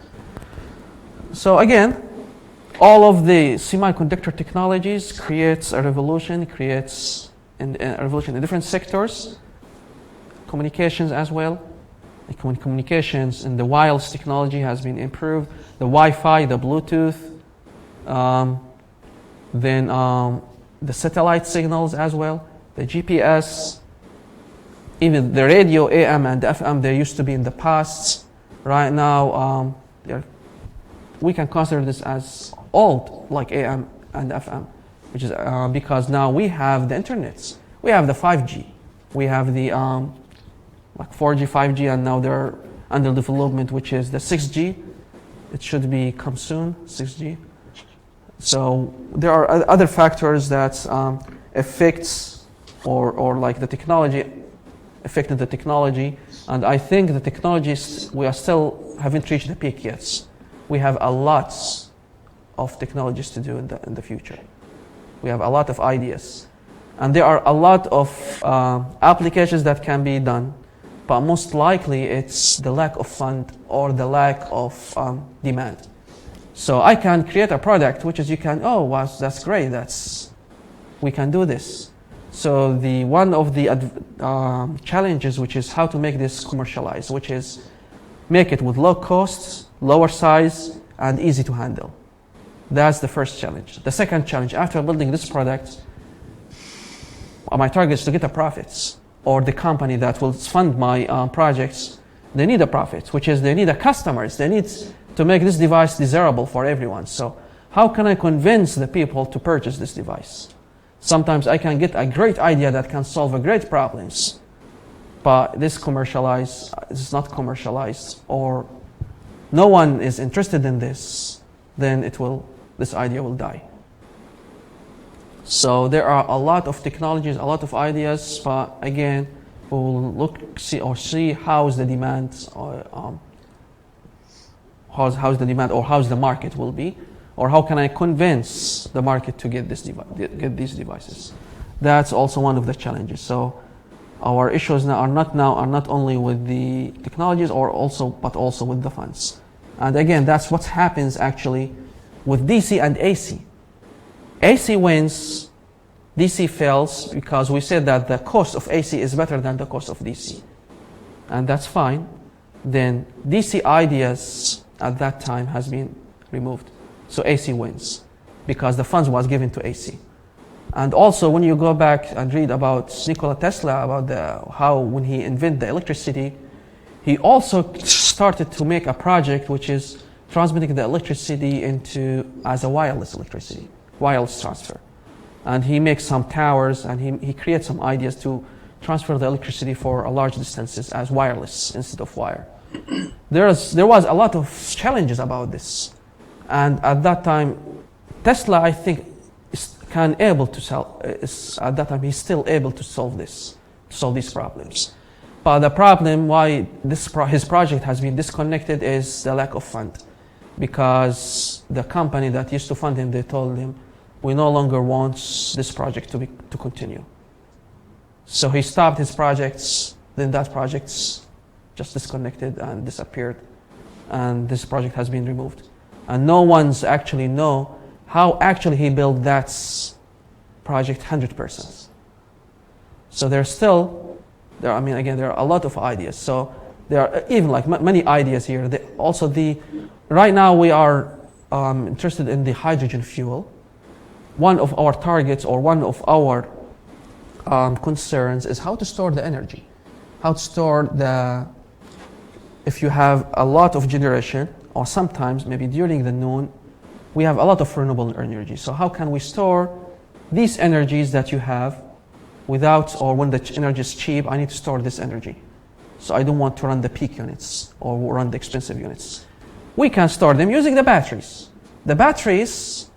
So again, all of the semiconductor technologies creates a revolution, creates a revolution in different sectors, communications as well. The communications and the wireless technology has been improved. The Wi-Fi, the Bluetooth, then the satellite signals as well, the GPS, even the radio AM and FM. They used to be in the past. Right now, we can consider this as old, like AM and FM, which is because now we have the internet, we have the 5G, we have the like 4G, 5G, and now they're under development, which is the 6G. It should be come soon, 6G. So there are other factors that affects or like the technology affected the technology, and I think the technologies we are still haven't reached the peak yet. We have a lot of technologies to do in the future. We have a lot of ideas, and there are a lot of applications that can be done, but most likely it's the lack of fund or the lack of demand. So I can create a product which is you can, oh, wow, that's great, we can do this. So the one of the challenges, which is how to make this commercialized, which is make it with low costs, lower size, and easy to handle. That's the first challenge. The second challenge, after building this product, my target is to get the profits, or the company that will fund my projects, they need a profit, which is they need a customers. They need to make this device desirable for everyone. So how can I convince the people to purchase this device? Sometimes I can get a great idea that can solve a great problems, but this is not commercialized, or no one is interested in this, then this idea will die. So there are a lot of technologies, a lot of ideas, but again, we'll see how's the demand, or how's the demand, or how's the market will be, or how can I convince the market to get these devices. That's also one of the challenges. So our issues now are not only with the technologies, but also with the funds. And again, that's what happens actually with DC and AC. AC wins, DC fails, because we said that the cost of AC is better than the cost of DC. And that's fine. Then DC ideas at that time has been removed. So AC wins, because the funds was given to AC. And also when you go back and read about Nikola Tesla, about how when he invented the electricity, he also started to make a project which is transmitting the electricity as a wireless transfer. And he makes some towers, and he creates some ideas to transfer the electricity for a large distances as wireless instead of wire. There was a lot of challenges about this. And at that time, Tesla, I think, at that time, he's still able to solve these problems. But the problem why his project has been disconnected is the lack of fund. Because the company that used to fund him, they told him, we no longer want this project to continue. So he stopped his projects, then that project's just disconnected and disappeared, and this project has been removed. And no one's actually know how actually he built that project 100%. So there are a lot of ideas. So there are even like many ideas here. Right now we are interested in the hydrogen fuel. One of our targets, or one of our concerns, is how to store the energy. How to store if you have a lot of generation, or sometimes maybe during the noon, we have a lot of renewable energy. So how can we store these energies that you have or when the energy is cheap, I need to store this energy. So I don't want to run the peak units or run the expensive units. We can store them using the batteries. The batteries,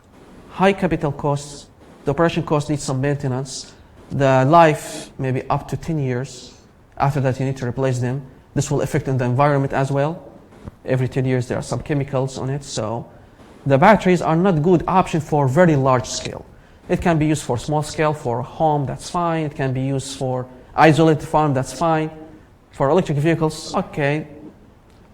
high capital costs, the operation cost needs some maintenance, the life maybe up to 10 years. After that you need to replace them. This will affect the environment as well. Every 10 years there are some chemicals on it. So the batteries are not good option for very large scale. It can be used for small scale, for home, that's fine. It can be used for isolated farm, that's fine. For electric vehicles, okay.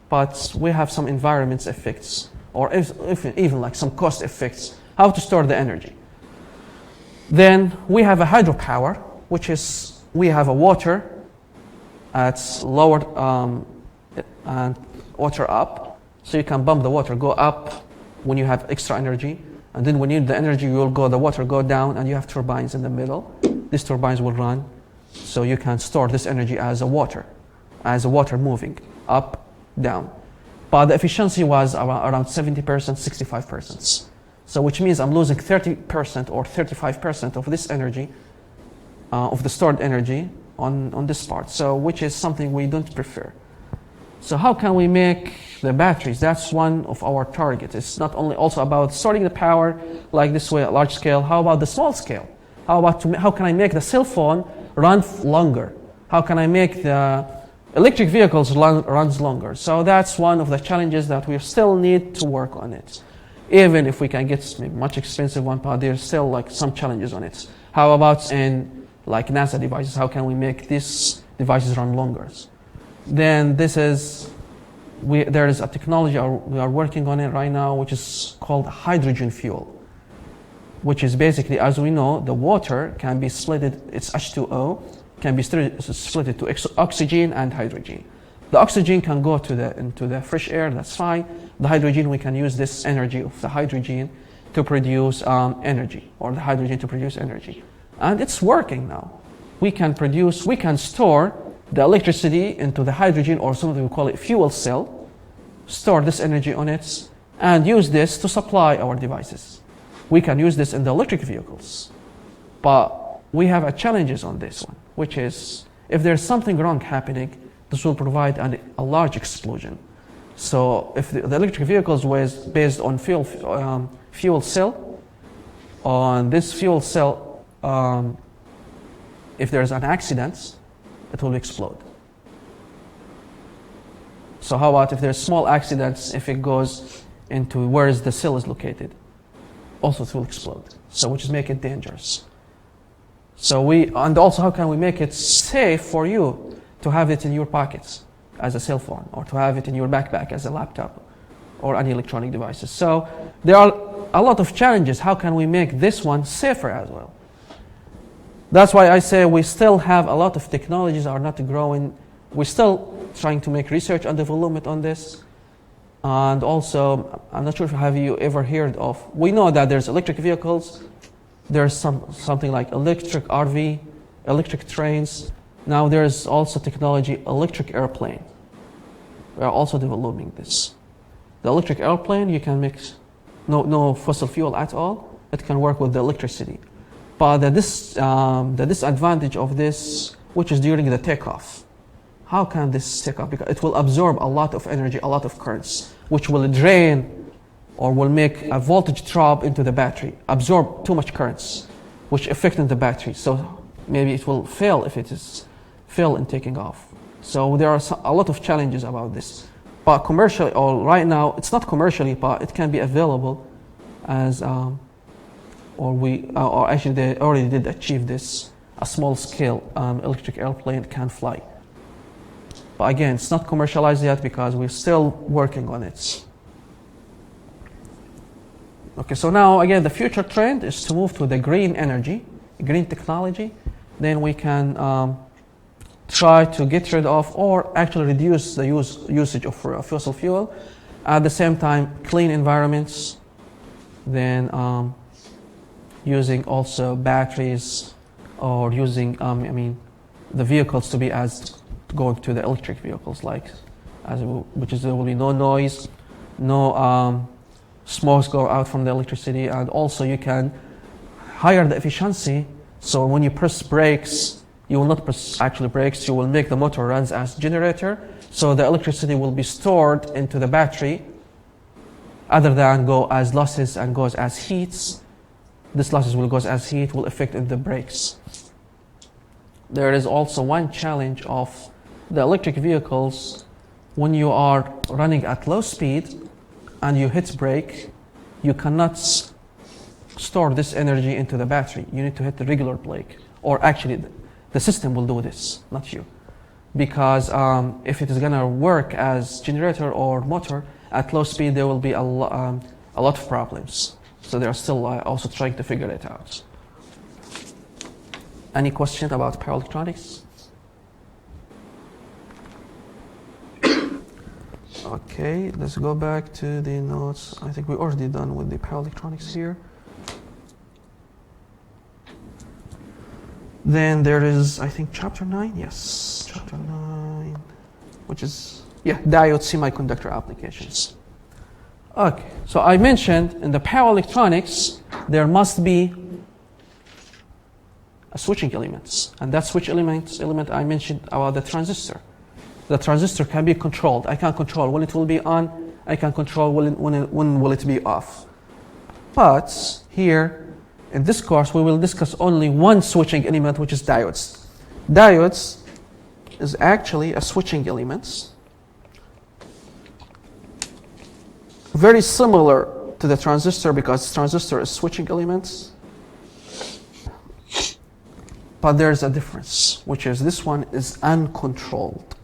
But we have some environment effects
or if even like some cost effects, how to store the energy. Then we have a hydropower, which is we have a water at lower and water up, so you can bump the water, go up when you have extra energy, and then when you need the energy, the water go down, and you have turbines in the middle. These turbines will run, so you can store this energy as a water moving up, down. But the efficiency was around 70%, 65%. So which means I'm losing 30% or 35% of this energy, of the stored energy on this part. So which is something we don't prefer. So how can we make the batteries? That's one of our targets. It's not only also about storing the power like this way at large scale. How about the small scale? How can I make the cell phone run longer? How can I make the electric vehicles runs longer? So that's one of the challenges that we still need to work on it. Even if we can get maybe much expensive one, but there's still like some challenges on it. How about in like NASA devices? How can we make these devices run longer? Then there is a technology we are working on it right now, which is called hydrogen fuel, which is basically, as we know, the water can be split, it's H2O, can be split into oxygen and hydrogen. The oxygen can go into the fresh air, that's fine. The hydrogen, we can use this energy of the hydrogen to produce energy, or the hydrogen to produce energy. And it's working now. We can store the electricity into the hydrogen, or something we call it fuel cell, store this energy on it, and use this to supply our devices. We can use this in the electric vehicles. But we have challenges on this one, which is if there's something wrong happening, this will provide a large explosion. So if the electric vehicles was based on fuel cell, on this fuel cell, if there's an accident, it will explode. So how about if there's small accidents, if it goes into where the cell is located, also it will explode. So which is make it dangerous. And also how can we make it safe for you to have it in your pockets as a cell phone, or to have it in your backpack as a laptop, or any electronic devices. So there are a lot of challenges. How can we make this one safer as well? That's why I say we still have a lot of technologies are not growing. We're still trying to make research and development on this. And also, I'm not sure if have you ever heard of, we know that there's electric vehicles, there's something like electric RV, electric trains. Now there's also technology, electric airplane. We are also developing this. The electric airplane, you can mix no fossil fuel at all. It can work with the electricity. But the disadvantage of this, which is during the takeoff. How can this take off? Because it will absorb a lot of energy, a lot of currents, which will drain or will make a voltage drop into the battery, absorb too much currents, which affect the battery. So maybe it will fail if it is fail in taking off. So there are a lot of challenges about this. But commercially, or right now, it's not commercially, but it can be available as, or actually they already did achieve this, a small scale electric airplane can fly. But again, it's not commercialized yet because we're still working on it. Okay, so now again, the future trend is to move to the green energy, green technology. Then we can try to get rid of or actually reduce the usage of fossil fuel. At the same time, clean environments. Then using also batteries, or using the vehicles to be as going to the electric vehicles, which is there will be no noise, no smokes go out from the electricity, and also you can higher the efficiency. So when you press brakes, you will not press actually brakes. You will make the motor runs as generator. So the electricity will be stored into the battery, other than go as losses and goes as heats. This losses will go as heat, will affect in the brakes. There is also one challenge of the electric vehicles. When you are running at low speed and you hit brake, you cannot store this energy into the battery. You need to hit the regular brake, or actually the system will do this, not you. Because if it is gonna work as generator or motor, at low speed there will be a lot of problems. So they are still also trying to figure it out. Any question about power electronics? Okay, let's go back to the notes. I think we're already done with the power electronics here. Then there is, I think, chapter 9. Yes, chapter 9, which is, diode semiconductor applications. Okay, so I mentioned in the power electronics, there must be a switching element. And that switch element I mentioned about the transistor. The transistor can be controlled. I can control when it will be on. I can control when will it be off. But here, in this course, we will discuss only one switching element, which is diodes. Diodes is actually a switching element, very similar to the transistor because transistor is switching elements. But there's a difference, which is this one is uncontrolled.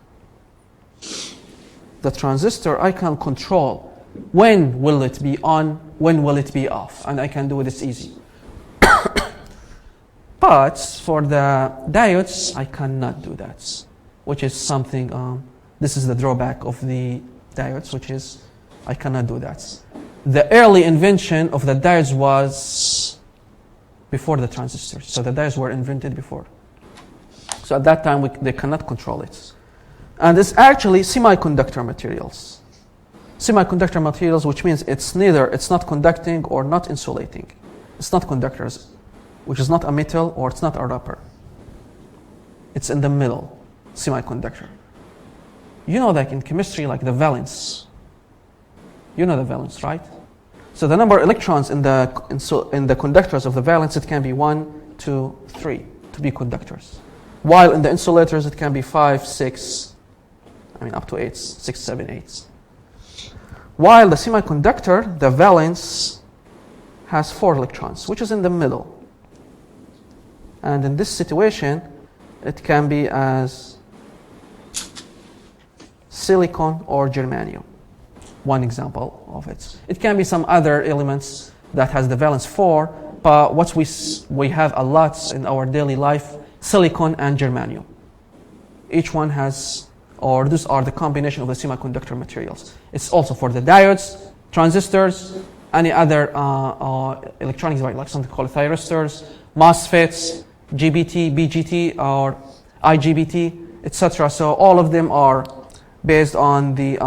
The transistor, I can control when will it be on, when will it be off, and I can do this easy. But for the diodes, I cannot do that, which is something, this is the drawback of the diodes, which is I cannot do that. The early invention of the diodes was before the transistors, so the diodes were invented before. So at that time, they cannot control it. And it's actually semiconductor materials. Semiconductor materials, which means it's not conducting or not insulating. It's not conductors, which is not a metal or it's not a rubber. It's in the middle, semiconductor. You know, like in chemistry, like the valence. You know the valence, right? So the number of electrons in the conductors of the valence, it can be 1, 2, 3 to be conductors. While in the insulators, it can be 5, 6, up to 8, 6, 7, 8. While the semiconductor, the valence has 4 electrons, which is in the middle. And in this situation, it can be as silicon or germanium. One example of it. It can be some other elements that has the valence 4, but what we have a lot in our daily life, silicon and germanium. Each one has, or these are the combination of the semiconductor materials. It's also for the diodes, transistors, any other electronics, like something called thyristors, MOSFETs, GBT, BGT, or IGBT, etc. So all of them are based on the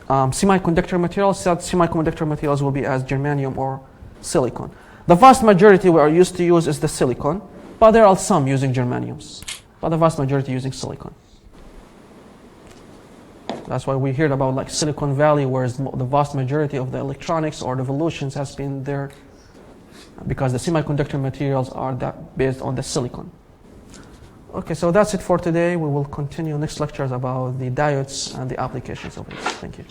semiconductor materials. So semiconductor materials will be as germanium or silicon. The vast majority we are used to use is the silicon, but there are some using germaniums, but the vast majority using silicon. That's why we heard about like Silicon Valley, where the vast majority of the electronics or revolutions has been there, because the semiconductor materials are based on the silicon. Okay, so that's it for today. We will continue next lectures about the diodes and the applications of it. Thank you.